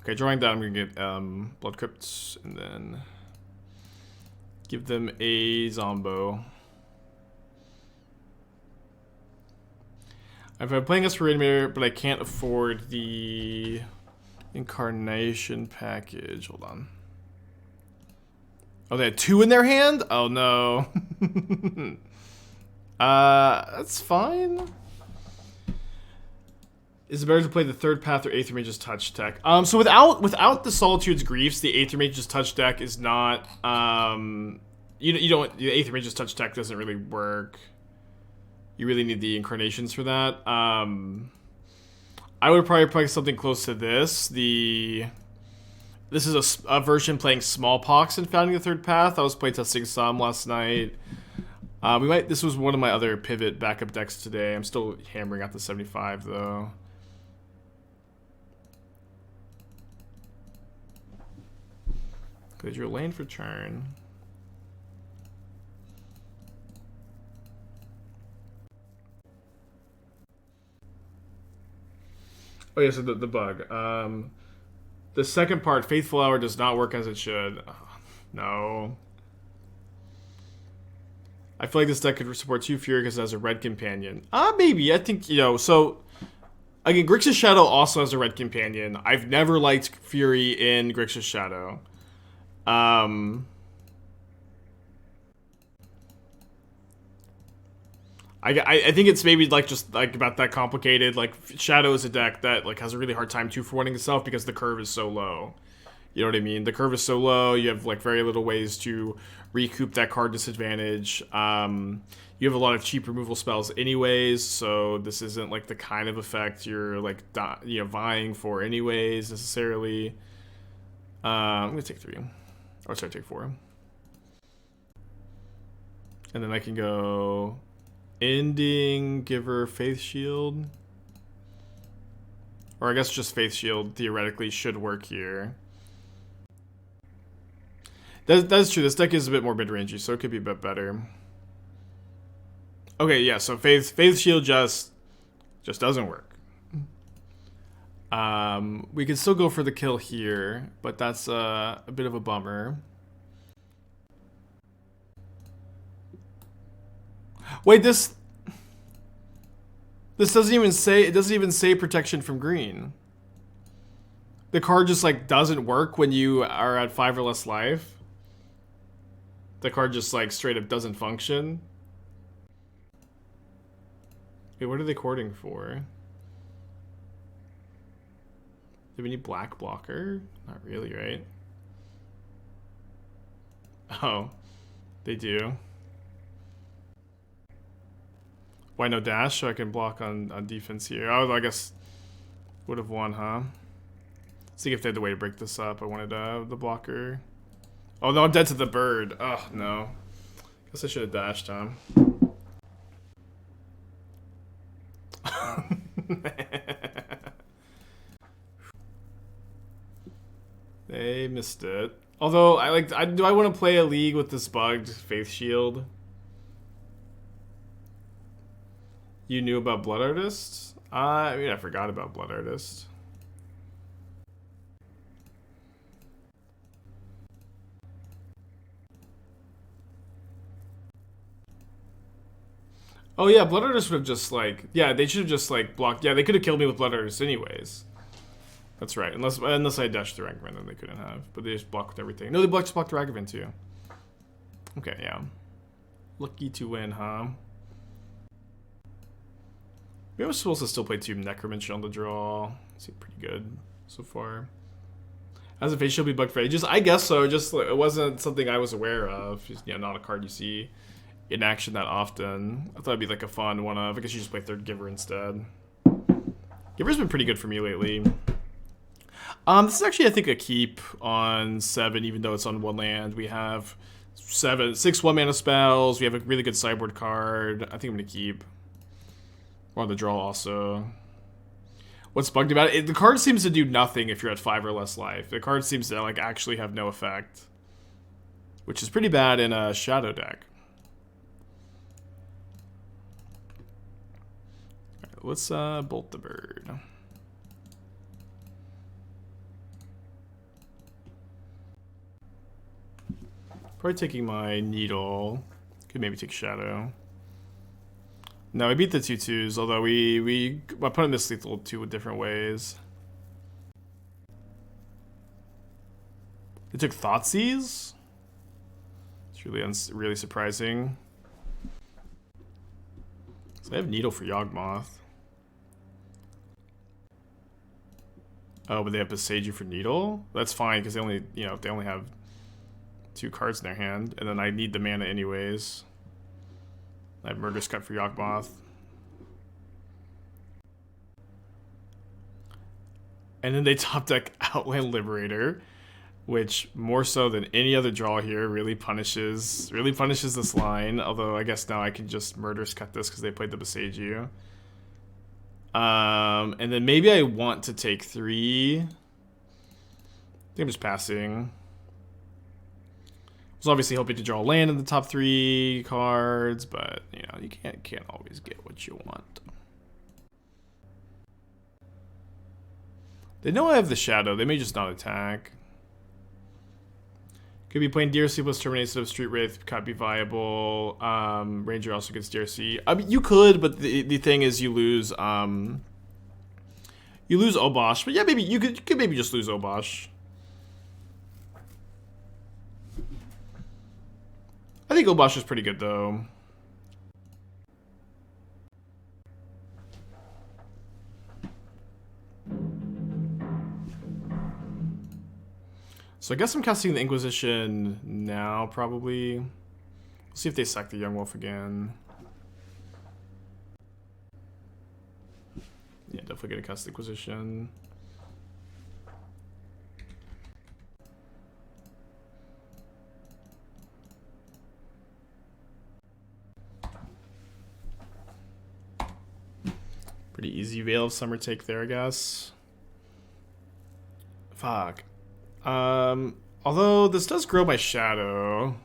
Okay, drawing down, I'm gonna get Blood Crypt and then give them a Zombo. I'm playing Arid Mesa, but I can't afford the Incarnation package. Hold on. Oh, they had 2 in their hand? Oh no. That's fine. Is it better to play the 3rd path or Aether Mage's Touch deck? So without the Solitude's Griefs, the Aether Mage's Touch deck is not you don't, the Aether Mage's Touch deck doesn't really work. You really need the Incarnations for that. I would probably play something close to this. The This is a version playing Smallpox and Founding the Third Path. I was playtesting some last night. This was one of my other pivot backup decks today. I'm still hammering out the 75 though. Cleared your lane for turn. Oh yeah, so the bug. The second part, Faithful Hour, does not work as it should. Oh, no. I feel like this deck could support 2 Fury because it has a red companion. Maybe. I think, you know, so... Again, Grixis Shadow also has a red companion. I've never liked Fury in Grixis Shadow. I think it's maybe like just like about that complicated. Like Shadow is a deck that like has a really hard time 2-for-1ing itself because the curve is so low. You know what I mean? The curve is so low. You have like very little ways to recoup that card disadvantage. You have a lot of cheap removal spells anyways, so this isn't like the kind of effect you're like vying for anyways necessarily. I'm gonna take 3. Or sorry, take 4. And then I can go Ending, give her Faith Shield. Or I guess just Faith Shield theoretically should work here. That's true. This deck is a bit more mid-rangey, so it could be a bit better. Okay, yeah, so Faith Shield just doesn't work. We can still go for the kill here, but that's a bit of a bummer. Wait, this doesn't even say protection from green. The card just like doesn't work when you are at 5 or less life. The card just like straight up doesn't function. Wait, what are they courting for? Do we need black blocker? Not really, right? Oh, they do. Why no dash? So I can block on defense here. Oh, I guess would have won, huh? See if they had the way to break this up. I wanted the blocker. Oh no, I'm dead to the bird. Oh no. Guess I should have dashed, huh? They missed it. Although do I want to play a league with this bugged Faith Shield? You knew about Blood Artist? I mean, I forgot about Blood Artist. Oh yeah, Blood Artist would have just like... Yeah, they should have just like blocked... Yeah, they could have killed me with Blood Artist anyways. That's right. Unless I dashed the Ragavan, then they couldn't have. But they just blocked everything. No, they just blocked the Ragavan too. Okay, yeah. Lucky to win, huh? Maybe I was supposed to still play 2 Necromentia on the draw. Seemed pretty good so far. As a face shield be bugged for ages? I guess so. Just it wasn't something I was aware of. Just, not a card you see in action that often. I thought it'd be like a fun one of. I guess you just play 3rd Giver instead. Giver's been pretty good for me lately. This is actually, I think, a keep on 7, even though it's on 1 land. We have 6 1-mana spells. We have a really good sideboard card. I think I'm gonna keep. We're on the draw also. What's bugged about it? The card seems to do nothing if you're at 5 or less life. The card seems to like actually have no effect, which is pretty bad in a shadow deck. All right, let's bolt the bird. Probably taking my needle. Could maybe take shadow. No, we beat the 2/2s, although I put in this lethal 2 different ways. They took Thoughtseize? It's really surprising. So they have Needle for Yawgmoth. Oh, but they have Besage for Needle? That's fine, because they only, they only have 2 cards in their hand, and then I need the mana anyways. I have Murderous Cut for Yawgmoth. And then they top deck Outland Liberator. which more so than any other draw here really punishes this line. Although I guess now I can just Murderous Cut this because they played the Besage. And then maybe I want to take 3. I think I'm just passing. I was obviously hoping to draw land in the top 3 cards, but you know, you can't always get what you want. They know I have the Shadow. They may just not attack. Could be playing DRC plus Terminate instead of Street Wraith. Could be viable. Ranger also gets DRC. I mean, you could, but the thing is, you lose Obosh. But yeah, maybe you could maybe just lose Obosh. I think Obosh is pretty good though. So I guess I'm casting the Inquisition now, probably. We'll see if they sack the Young Wolf again. Yeah, definitely gonna cast the Inquisition. Pretty easy Veil of Summer take there, I guess. Fuck. Although this does grow my Shadow.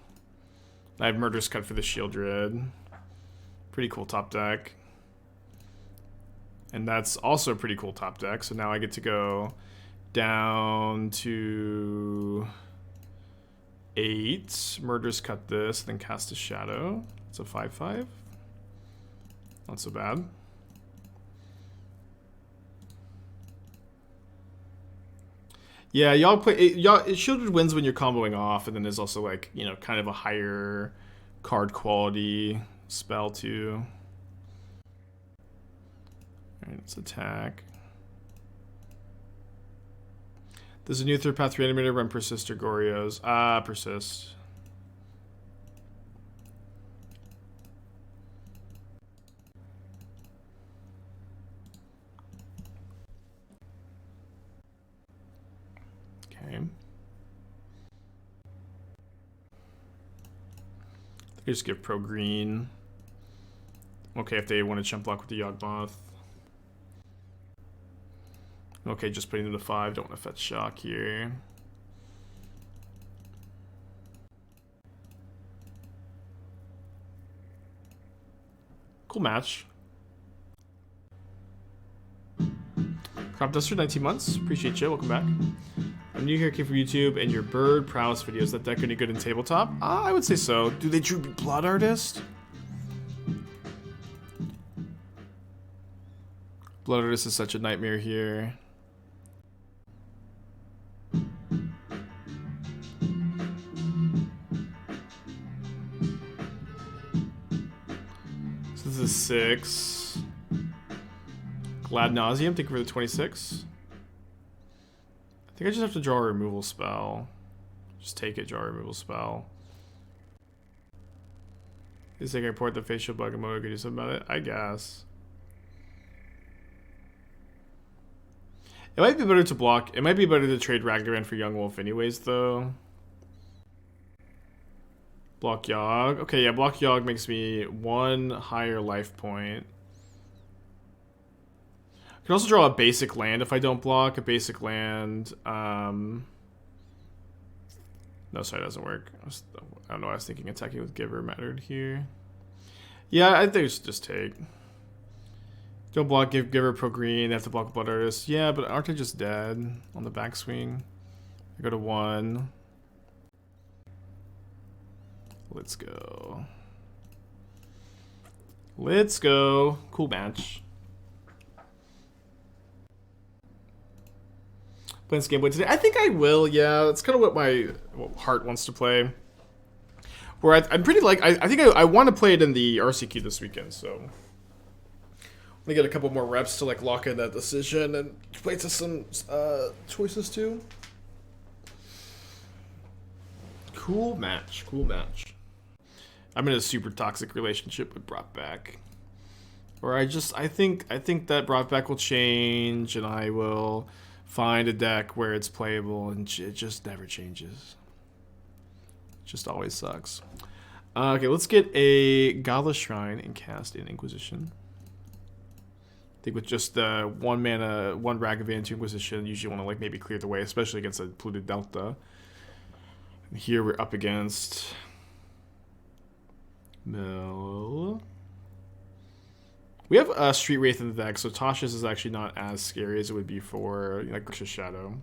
I have Murderous Cut for the Shield Red. Pretty cool top deck. And that's also a pretty cool top deck. So now I get to go down to 8. Murderous Cut this, then cast a Shadow. It's a 5/5. Not so bad. Yeah, y'all play Shieldred wins when you're comboing off, and then there's also like, you know, kind of a higher card quality spell too. Alright, let's attack. There's a new third path reanimator, run Persist or Gorios. Persist. Okay. They just give pro green. Okay, if they want to jump block with the Yawgmoth. Okay, just putting them to 5. Don't want to fetch shock here. Cool match. Crop Duster, 19 months. Appreciate you. Welcome back. I'm new here, came from YouTube, and your bird prowess videos. That deck any good in tabletop? I would say so. Do they drew Blood Artist? Blood Artist is such a nightmare here. So this is 6. Glad Nauseam, thank you for the 26. I think I just have to draw a removal spell. Just take it, draw a removal spell. Is they can report the facial bug and Moto could do something about it? I guess. It might be better to block. It might be better to trade Ragavan for Young Wolf anyways, though. Block Yogg. Okay, yeah, block Yogg makes me 1 higher life point. I can also draw a basic land if I don't block. A basic land. No, sorry, it doesn't work. I don't know, I was thinking attacking with Giver mattered here. Yeah, I think it's just take. Don't block, Giver pro green. They have to block Blood Artist. Yeah, but aren't they just dead on the backswing? I go to 1. Let's go. Let's go. Cool match. Playing this gameplay today. I think I will, yeah. That's kind of what my heart wants to play. Where I'm pretty like, I think I want to play it in the RCQ this weekend, so. Let me get a couple more reps to like lock in that decision and play to some choices too. Cool match, cool match. I'm in a super toxic relationship with Brought-Back. Where I think that Brought-Back will change and I will find a deck where it's playable and it just never changes. It just always sucks. Okay, let's get a Godless Shrine and cast in Inquisition. I think with just the 1 mana, 1 Ragavan, 2 Inquisition, you usually want to like maybe clear the way, especially against a polluted Delta. And here we're up against Mill. We have a Street Wraith in the deck, so Thoughtseize is actually not as scary as it would be for like Grixis Shadow.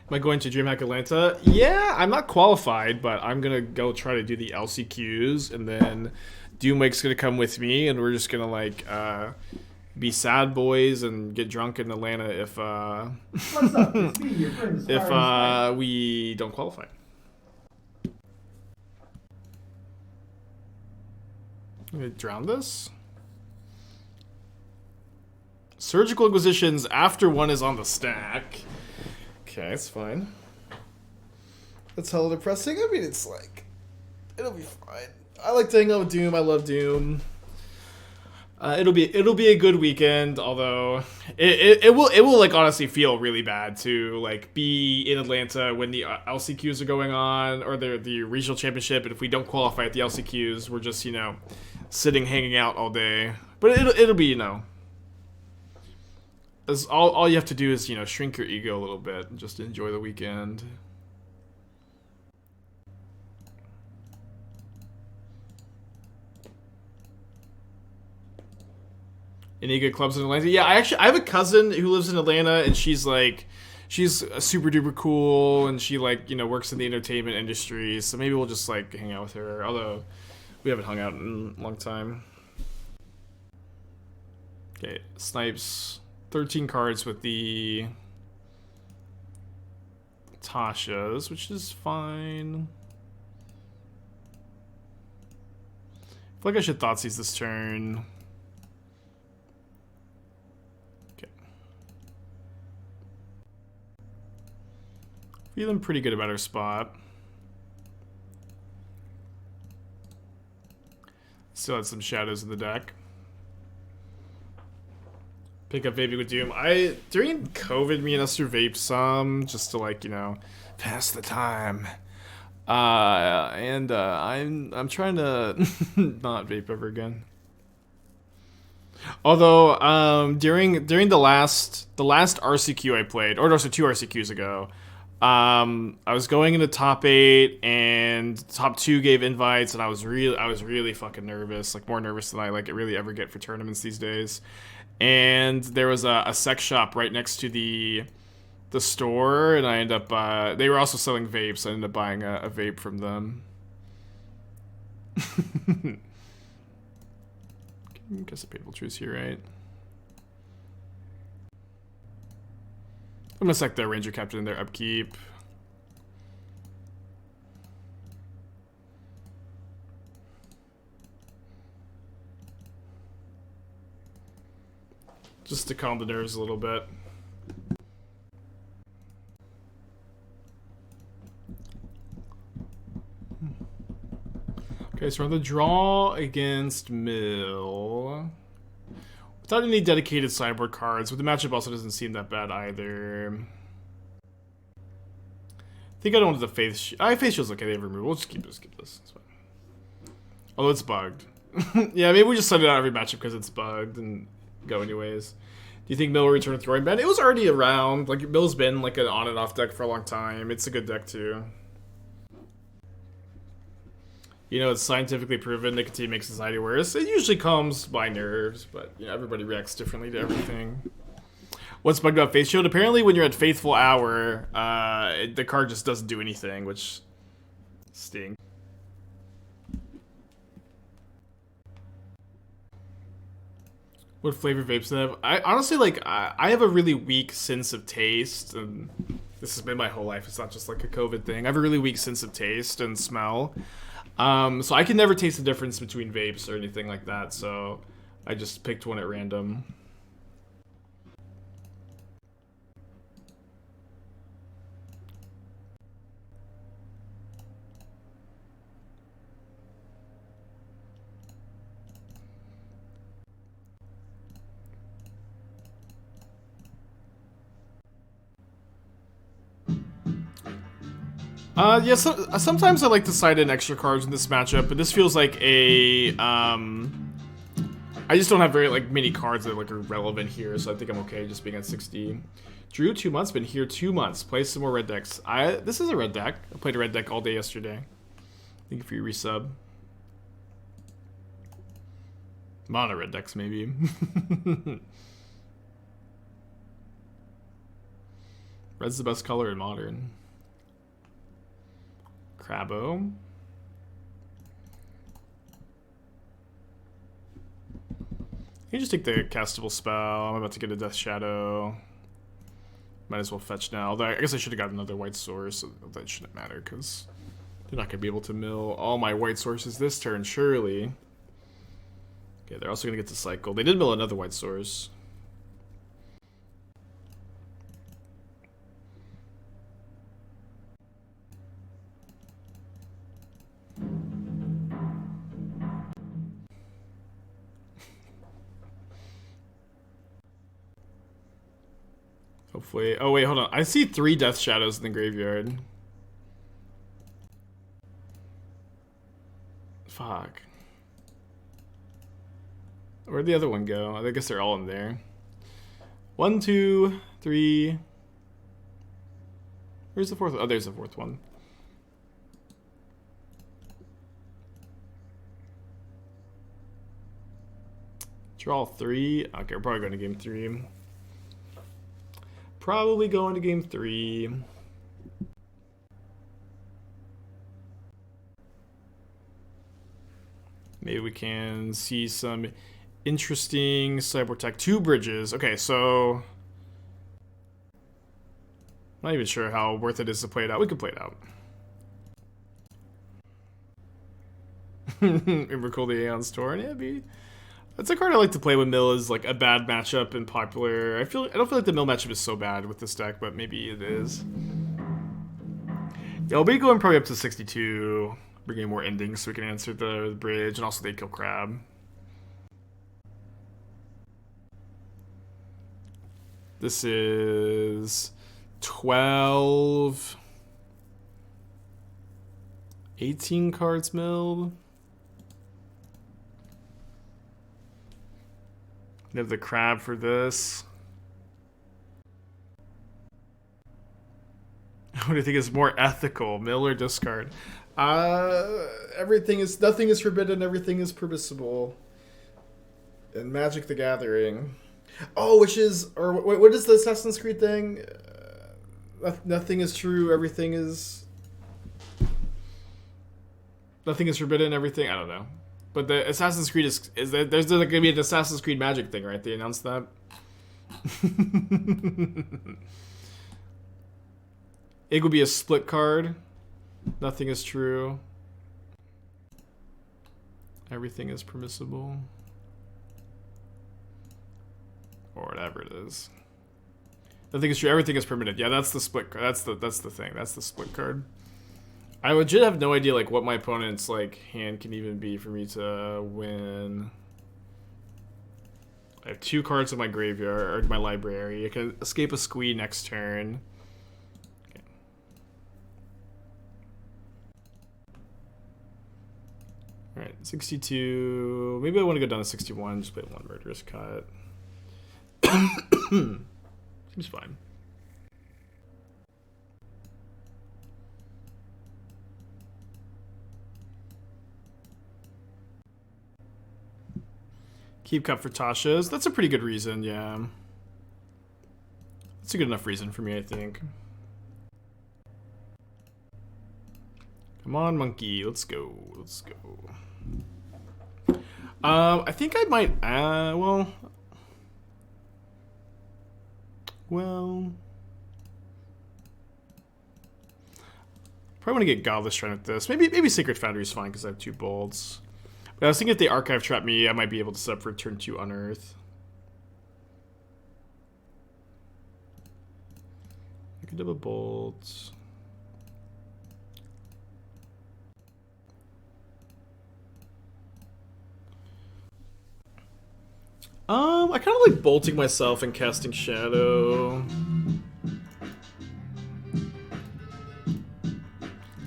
Am I going to DreamHack Atlanta? Yeah, I'm not qualified, but I'm gonna go try to do the LCQs, and then Doomwake's gonna come with me, and we're just gonna like be sad boys and get drunk in Atlanta if What's up? It's me, your friend, if we don't qualify. I'm gonna drown this. Surgical Inquisitions after 1 is on the stack. Okay, it's fine. That's hella depressing. I mean, it's like, it'll be fine. I like to hang out with Doom. I love Doom. It'll be a good weekend. Although it will like honestly feel really bad to like be in Atlanta when the LCQs are going on or the regional championship, and if we don't qualify at the LCQs, we're just sitting hanging out all day. But it'll be as all you have to do is shrink your ego a little bit and just enjoy the weekend. Any good clubs in Atlanta? Yeah, I have a cousin who lives in Atlanta, and she's super duper cool, and she works in the entertainment industry. So maybe we'll just like hang out with her. Although we haven't hung out in a long time. Okay, Snipes, 13 cards with the Tasha's, which is fine. I feel like I should Thoughtseize this turn. Feeling pretty good about our spot. Still had some shadows in the deck. Pick up vaping with Doom. During COVID, me and Esther vaped some just to pass the time. I'm trying to not vape ever again. Although during the last RCQ I played, or also 2 RCQs ago, I was going into top 8 and top 2 gave invites, and I was really fucking nervous, like more nervous than I really ever get for tournaments these days. And there was a sex shop right next to the store, and I ended up they were also selling vapes, so I ended up buying a vape from them. Guess a Painful Truce here, right? I'm gonna sack the Ranger-Captain in their upkeep. Just to calm the nerves a little bit. Okay, so we're on the draw against Mill. Without any dedicated sideboard cards, but the matchup also doesn't seem that bad either. I think I don't want the Faith Shield. Faith Shield's okay, they have removal. We'll just keep this. It's fine. Although it's bugged. Yeah, maybe we just send it out every matchup because it's bugged and go anyways. Do you think Mill will return with Throwing Band? It was already around. Like, Mill's been like an on and off deck for a long time. It's a good deck too. It's scientifically proven nicotine makes anxiety worse. It usually calms my nerves, but everybody reacts differently to everything. What's bugged about Faith Shield? Apparently, when you're at Faithful Hour, the card just doesn't do anything, which stinks. What flavor vapes do they have? I honestly I have a really weak sense of taste, and this has been my whole life. It's not just like a COVID thing. I have a really weak sense of taste and smell. So I can never taste the difference between vapes or anything like that, so I just picked one at random. Yeah, sometimes I like to side in extra cards in this matchup, but this feels like a, I just don't have very, like, many cards that, like, are relevant here, so I think I'm okay just being at 60. Drew, 2 months, been here 2 months. Play some more red decks. This is a red deck. I played a red deck all day yesterday. Thank you for your resub. Mono red decks, maybe. Red's the best color in Modern. Crabbo. You just take the castable spell. I'm about to get a Death Shadow. Might as well fetch now. Although I guess I should have got another white source. So that shouldn't matter because they're not going to be able to mill all my white sources this turn, surely. Okay, they're also going to get to cycle. They did mill another white source. Hopefully. Oh, wait, hold on. I see 3 Death Shadows in the graveyard. Fuck. Where'd the other one go? I guess they're all in there. 1, 2, 3. Where's the fourth? Oh, there's the fourth one. Draw 3. Okay, we're probably going to game 3. Probably going to game 3. Maybe we can see some interesting cyborg tech. 2 bridges. Okay, so I'm not even sure how worth it is to play it out. We could play it out. Recall the Aeon's Torn. Yeah, that's a card I like to play when Mill is like a bad matchup and popular. I don't feel like the Mill matchup is so bad with this deck, but maybe it is. Yeah, I'll be going probably up to 62, bringing more endings so we can answer the bridge, and also they kill Crab. This is 12, 18 cards milled. We have the Crab for this. What do you think is more ethical, mill or discard? Nothing is forbidden, everything is permissible. And Magic the Gathering. Oh, what is the Assassin's Creed thing? Nothing is true, everything is... Nothing is forbidden, everything, I don't know. But the Assassin's Creed is there's going to be an Assassin's Creed Magic thing, right? They announced that. It would be a split card. Nothing is true. Everything is permissible. Or whatever it is. Nothing is true. Everything is permitted. Yeah, that's the split card. That's the thing. That's the split card. I legit have no idea like what my opponent's like hand can even be for me to win. I have 2 cards in my graveyard or my library. I can escape a Squee next turn. Okay. All right, 62. Maybe I want to go down to 61. Just play 1 Murderous Cut. Seems fine. Keep Cup for Tasha's. That's a pretty good reason, yeah. That's a good enough reason for me, I think. Come on, monkey. Let's go. Let's go. I think I might... well... Probably want to get Godless Shrine with this. Maybe Sacred Foundry is fine because I have 2 bolts. But I was thinking if they Archive Trap me, I might be able to set up for turn 2 Unearth. I could have a bolt. I kind of like bolting myself and casting Shadow.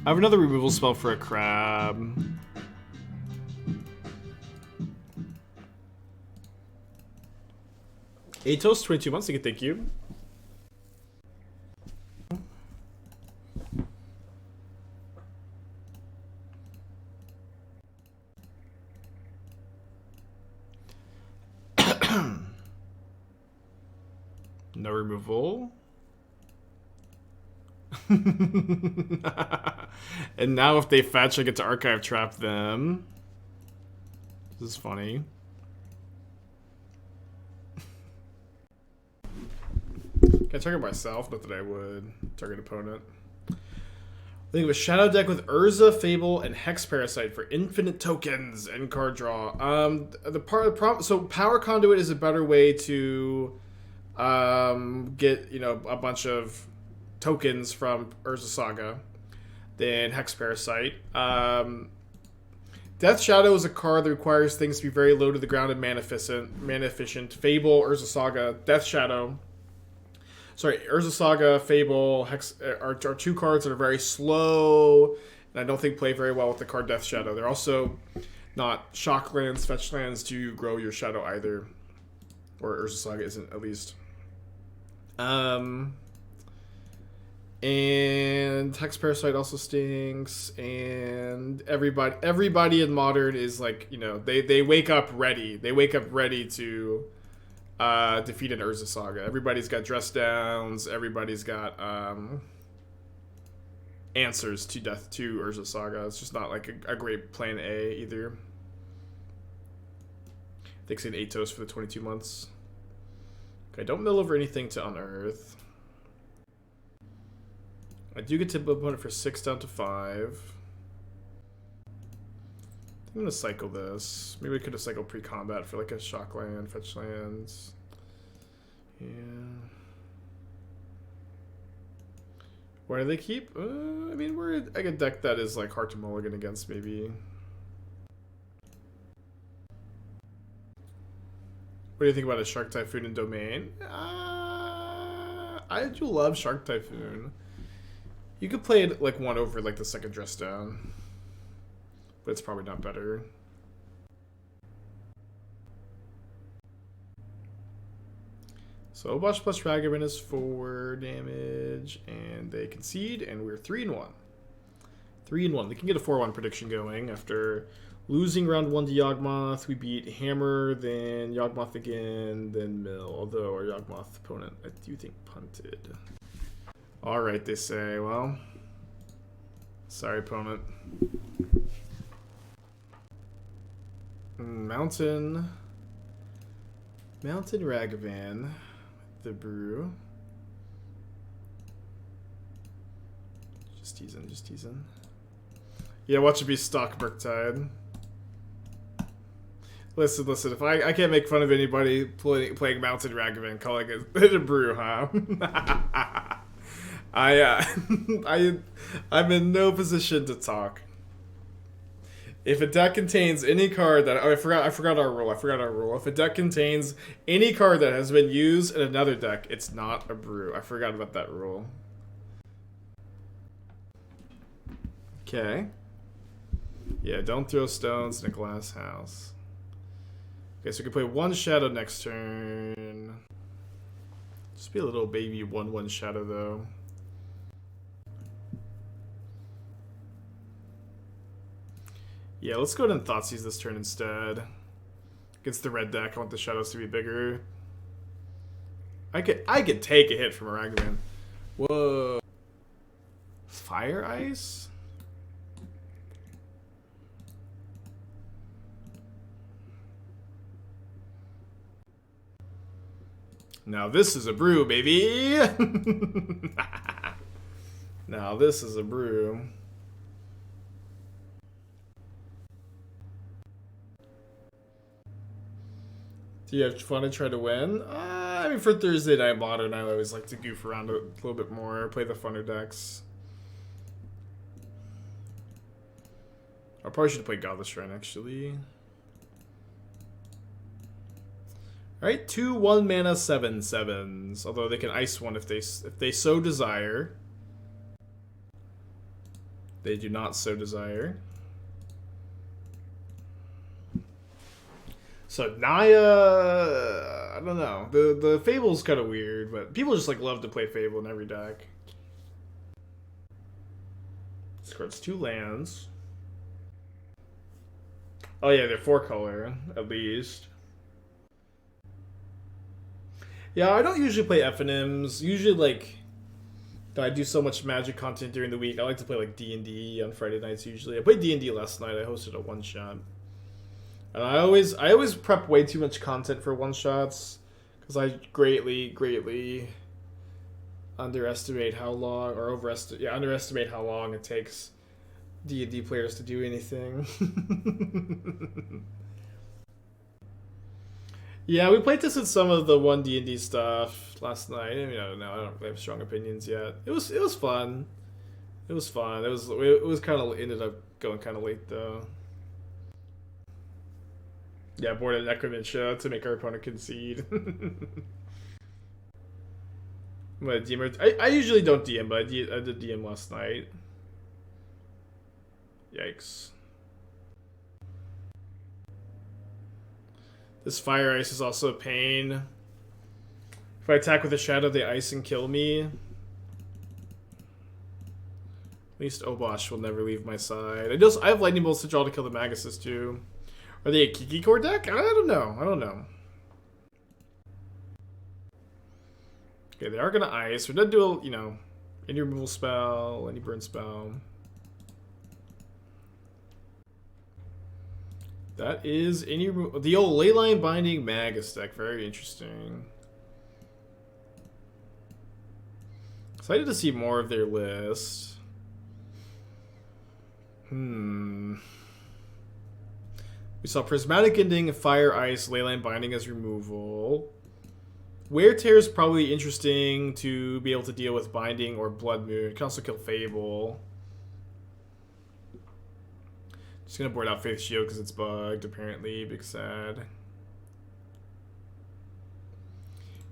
I have another removal spell for a crab. Atos, 22 months, again, thank you. No removal. And now if they fetch, I get to archive trap them. This is funny. Can I target myself? Not that I would. Target opponent. Think of a shadow deck with Urza, Fable, and Hex Parasite for infinite tokens and card draw. So Power Conduit is a better way to get, you know, a bunch of tokens from Urza Saga than Hex Parasite. Death Shadow is a card that requires things to be very low to the ground and mana efficient. Fable, Urza Saga, Death Shadow. Sorry, Urza Saga, Fable, Hex are two cards that are very slow, and I don't think play very well with the card Death Shadow. They're also not shock lands, fetch lands to grow your shadow either. Or Urza Saga isn't, at least. And Hex Parasite also stinks, and everybody in Modern is like, you know, they wake up ready. They wake up ready to defeat an Urza Saga. Everybody's got dress downs. Everybody's got answers to Urza Saga. It's just not like a great plan A either. I think it's an Atos for the 22 months. Okay, don't mill over anything to Unearth. I do get to opponent for 6 down to 5. I'm gonna cycle this. Maybe I could have cycled pre-combat for like a shock land, fetch lands. Yeah. Why do they keep? I mean, we're like a deck that is like hard to mulligan against, maybe. What do you think about a Shark Typhoon and Domain? I do love Shark Typhoon. You could play it like one over like the second dress down. But it's probably not better. So Obosh plus Ragavan is 4 damage, and they concede, and we're 3-1. 3-1. They can get a 4-1 prediction going after losing round 1 to Yawgmoth. We beat Hammer, then Yawgmoth again, then Mill. Although our Yawgmoth opponent, I do think, punted. Alright, they say. Well, sorry, opponent. Mountain Ragavan, the brew. Just teasing. Yeah, watch it be stock Murktide. Listen, if I can't make fun of anybody playing Mountain Ragavan, calling it a brew, huh? I'm in no position to talk. If a deck contains any card that... Oh, I forgot our rule. If a deck contains any card that has been used in another deck, it's not a brew. I forgot about that rule. Okay. Yeah, don't throw stones in a glass house. Okay, so we can play 1 Shadow next turn. Just be a little baby 1/1 Shadow, though. Yeah, let's go ahead and Thoughtseize this turn instead. Against the red deck, I want the shadows to be bigger. I could take a hit from a Ragavan. Whoa. Fire Ice? Now this is a brew, baby! Now this is a brew. Do you have fun to try to win? I mean, for Thursday Night Modern, I always like to goof around a little bit more, play the funner decks. I probably should play Godless Shrine, actually. Alright, 2 1-mana 7/7s. Although they can ice one if they so desire. They do not so desire. So Naya, I don't know. The Fable's kind of weird, but people just like love to play Fable in every deck. Discards 2 lands. Oh yeah, they're 4-color at least. Yeah, I don't usually play FNMs. Usually, like, I do so much Magic content during the week. I like to play like D&D on Friday nights. Usually, I played D&D last night. I hosted a one-shot. And I always prep way too much content for one-shots because I greatly underestimate how long, or underestimate how long it takes D&D players to do anything. Yeah, we played tested some of the one D&D stuff last night. I mean, I don't know. I don't really have strong opinions yet. It was fun. It was fun. It was kind of ended up going kind of late though. Yeah, boarded Necromentia to make our opponent concede. I usually don't DM, but I did DM last night. Yikes. This Fire Ice is also a pain. If I attack with a Shadow, they ice and kill me. At least Obosh will never leave my side. I have Lightning Bolts to draw to kill the Maguses too. Are they a Kiki core deck? I don't know. Okay, they are gonna ice. We're gonna do any removal spell, any burn spell. That is the old Leyline Binding Magus deck. Very interesting. Excited to see more of their list. We saw Prismatic Ending, Fire Ice, Leyline Binding as removal. Wear Tear is probably interesting to be able to deal with Binding or Blood Moon. It can also kill Fable. Just gonna board out Faith Shield because it's bugged, apparently. Big sad.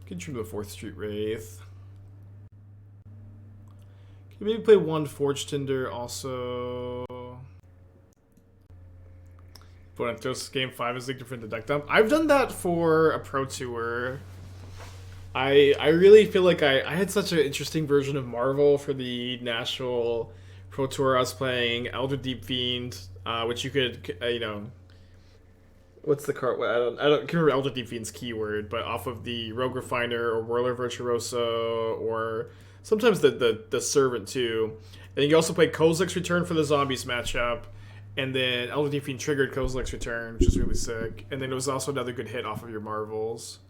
Can trim the 4th Street Wraith. Can maybe play 1 Forge-Tender also. Opponent throws game 5 as Ignifer into deck dump. I've done that for a Pro Tour. I really feel like I had such an interesting version of Marvel for the National Pro Tour. I was playing Elder Deep Fiend, which you could, what's the card? I don't remember Elder Deep Fiend's keyword, but off of the Rogue Refiner or Whirler Virtuoso, or sometimes the Servant too. And you also play Kozilek's Return for the Zombies matchup, and then Elder Deep Fiend triggered Kozilek's Return, which is really sick. And then it was also another good hit off of your Marvels.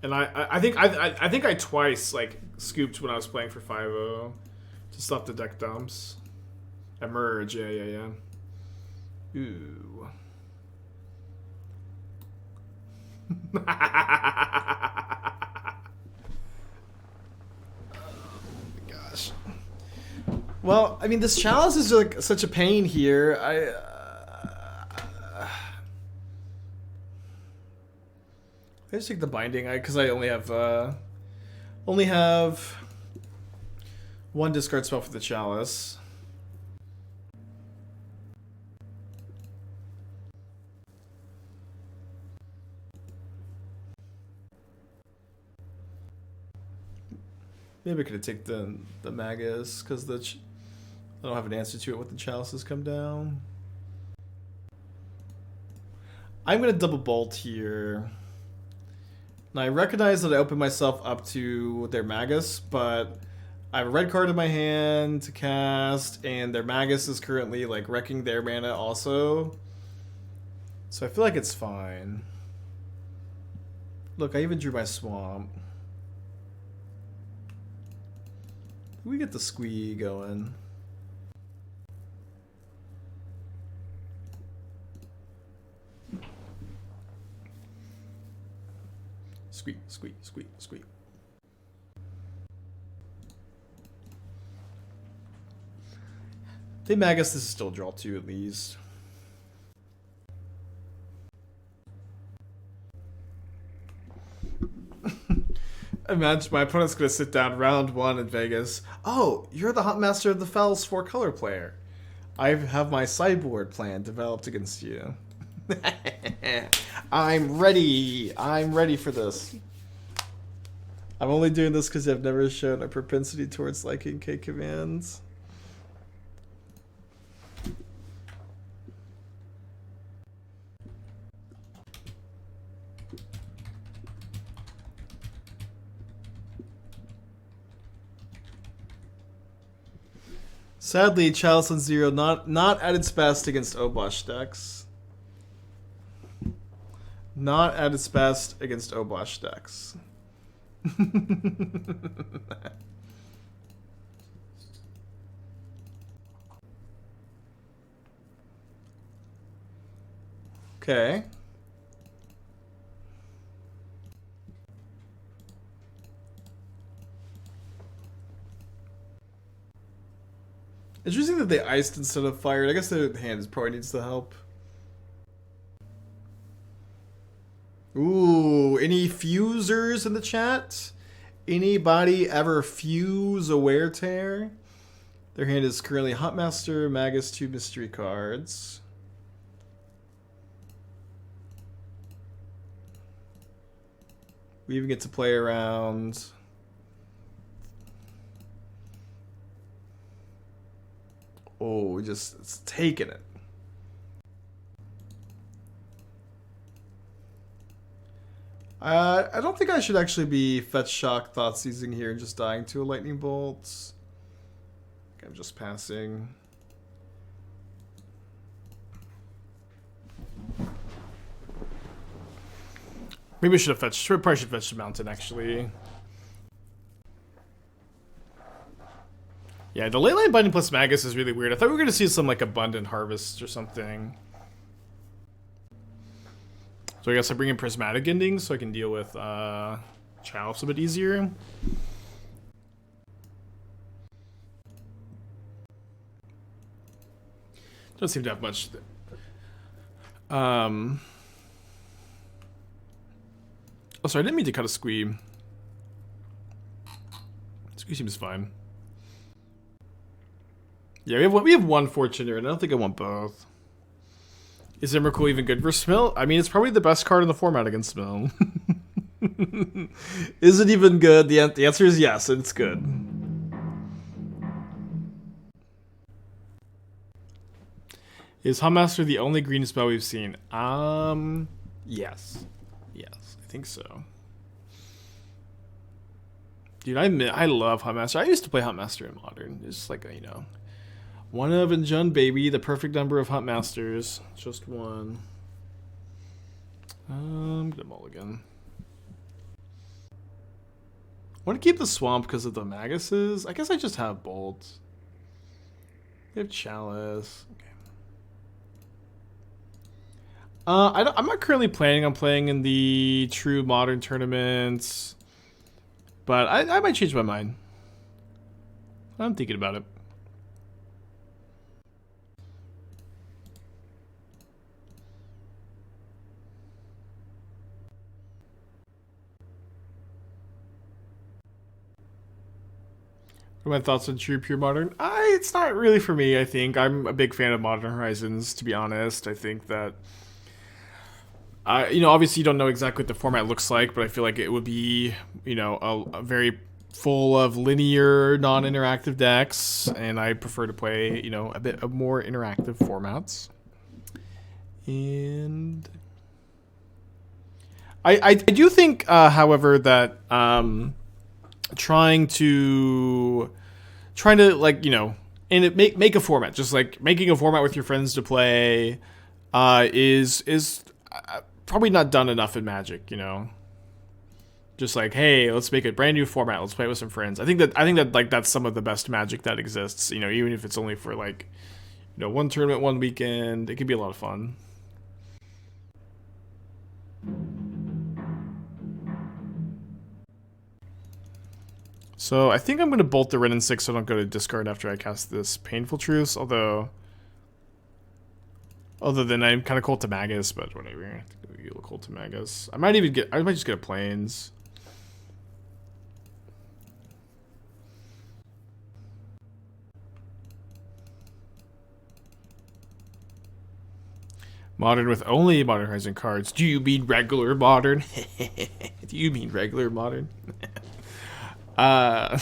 And I think I twice scooped when I was playing for 5-0. Just off the deck dumps. Emerge, yeah. Ooh. Oh my gosh. Well, I mean, this chalice is such a pain here. I just take the binding, because I only have 1 discard spell for the chalice. Maybe I could take the Magus, because I don't have an answer to it when the chalices come down. I'm going to double bolt here. Now I recognize that I opened myself up to their Magus, but I have a red card in my hand to cast, and their Magus is currently wrecking their mana also. So I feel like it's fine. Look, I even drew my Swamp. We get the Squee going. Squee. They Magus, this is still draw 2 at least. Imagine my opponent's gonna sit down round 1 in Vegas. Oh, you're the Huntmaster of the Fells 4-color player. I have my sideboard plan developed against you. I'm ready. I'm ready for this. I'm only doing this because I've never shown a propensity towards liking K commands. Sadly, Chalice on 0 not at its best against Obosh decks. Not at its best against Obosh decks. Okay. Interesting that they iced instead of fired. I guess the hand probably needs the help. Ooh, any fusers in the chat? Anybody ever fuse a Wear Tear? Their hand is currently Huntmaster, Magus, 2 mystery cards. We even get to play around. Oh, it's taking it. I don't think I should actually be Fetch Shock Thoughtseizing here and just dying to a Lightning Bolt. I'm just passing. Maybe I should have fetched. Probably should fetch the Mountain actually. Yeah, the Leyline Binding plus Magus is really weird. I thought we were going to see some like Abundant Harvest or something. So I guess I bring in Prismatic Ending so I can deal with Chalice a bit easier. Don't seem to have much. Oh, sorry, I didn't mean to cut a Squee. Squee seems fine. Yeah, we have one Fortuner, and I don't think I want both. Is Emrakul even good for Smill? I mean, it's probably the best card in the format against Smill. Is it even good? The answer is yes, it's good. Is Huntmaster the only green spell we've seen? Yes. Yes, I think so. Dude, I love Huntmaster. I used to play Huntmaster in Modern. It's just like, you know, one of and Jun, baby. The perfect number of Huntmasters. Just one. Good mulligan. I want to keep the Swamp because of the Maguses. I guess I just have Bolt. We have Chalice. Okay. I'm not currently planning on playing in the true Modern tournaments, but I might change my mind. I'm thinking about it. What are my thoughts on true pure Modern? It's not really for me, I think. I'm a big fan of Modern Horizons, to be honest. I think that you know, obviously you don't know exactly what the format looks like, but I feel like it would be, you know, a very full of linear, non-interactive decks, and I prefer to play, you know, a bit of more interactive formats. And I do think, however, that trying to like, you know, and it make a format, just like making a format with your friends to play is probably not done enough in Magic, you know. Just like, hey, let's make a brand new format. Let's play it with some friends. I think that like that's some of the best Magic that exists. You know, even if it's only for like, you know, one tournament, one weekend, it could be a lot of fun. So I think I'm gonna bolt the Ren and 6 so I don't go to discard after I cast this Painful Truce. Other than I'm kind of cold to Magus, but whatever. You look cold to Magus. I might just get a Plains. Modern with only Modern Horizon cards. Do you mean regular Modern? Do you mean regular Modern? uh...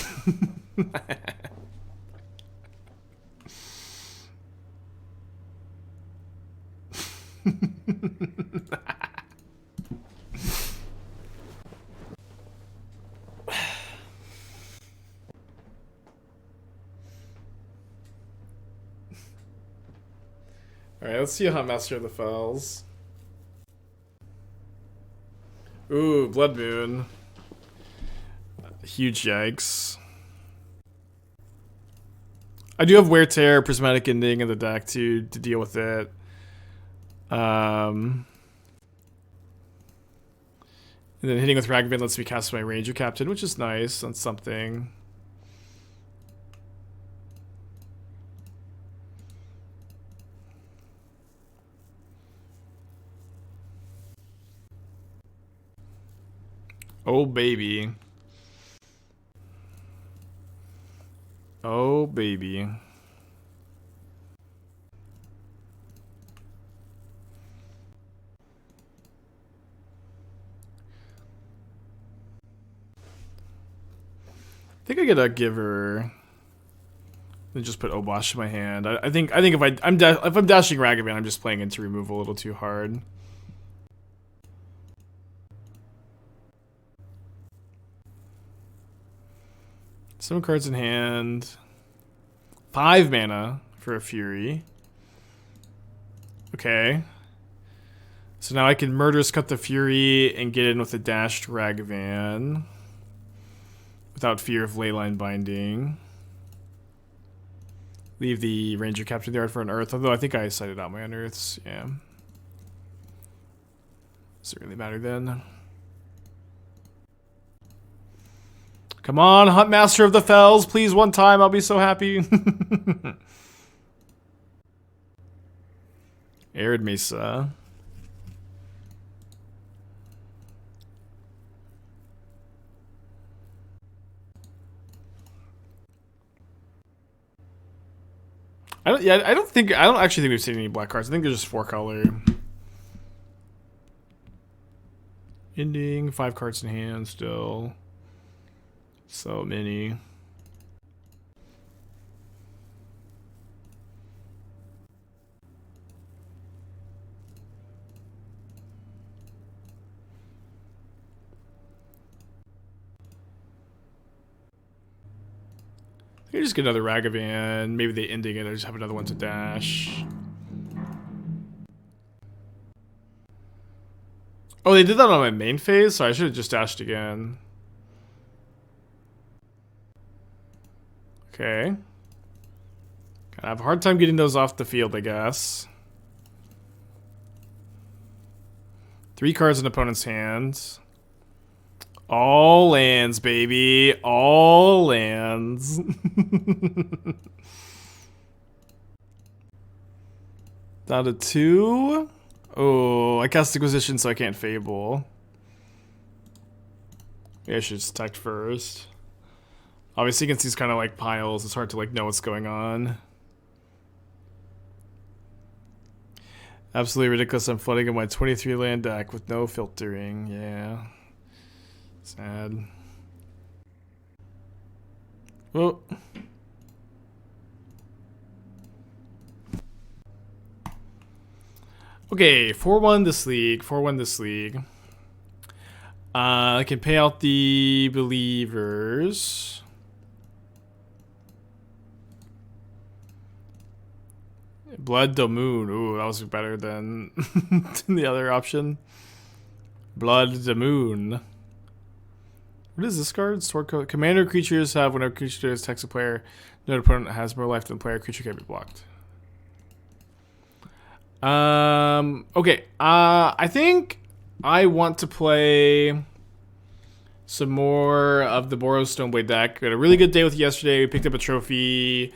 Alright, let's see how Master of the Fells. Ooh, Blood Moon. Huge yikes. I do have Wear Tear, Prismatic Ending in the deck to deal with it. And then hitting with Ragavan lets me cast my Ranger-Captain, which is nice on something. Oh, baby. Oh, baby. I think I get a Giver. Then just put Obosh in my hand. I think if I'm dashing Ragavan, I'm just playing into removal a little too hard. Some cards in hand. 5 mana for a Fury. Okay. So now I can Murderous Cut the Fury and get in with a dashed Ragavan. Without fear of Leyline Binding. Leave the Ranger-Captain there for an Earth, although I think I cited out my Unearths. Yeah. Doesn't really matter then. Come on, Hunt Master of the Fells, please one time, I'll be so happy. Arid Mesa. I don't actually think we've seen any black cards. I think they're just 4-color. Ending, 5 cards in hand still. So many. I can just get another Ragavan. Maybe they ending it. I just have another one to dash. Oh, they did that on my main phase, so I should have just dashed again. Okay. I have a hard time getting those off the field, I guess. 3 cards in opponent's hands. All lands, baby. All lands. Down to 2. Oh, I cast Inquisition, so I can't Fable. Maybe I should just detect first. Obviously, against these kind of like piles, it's hard to like know what's going on. Absolutely ridiculous. I'm flooding in my 23 land deck with no filtering. Yeah. Sad. Oh. Okay, 4-1 this league. 4-1 this league. I can pay out the Believers. Blood the Moon. Ooh, that was better than the other option. Blood the Moon. What is this card? Sword code. Commander creatures have whenever creature attacks a player, no opponent has more life than the player. Creature can be blocked. Okay. I think I want to play some more of the Boros Stoneblade deck. We had a really good day with it yesterday. We picked up a trophy.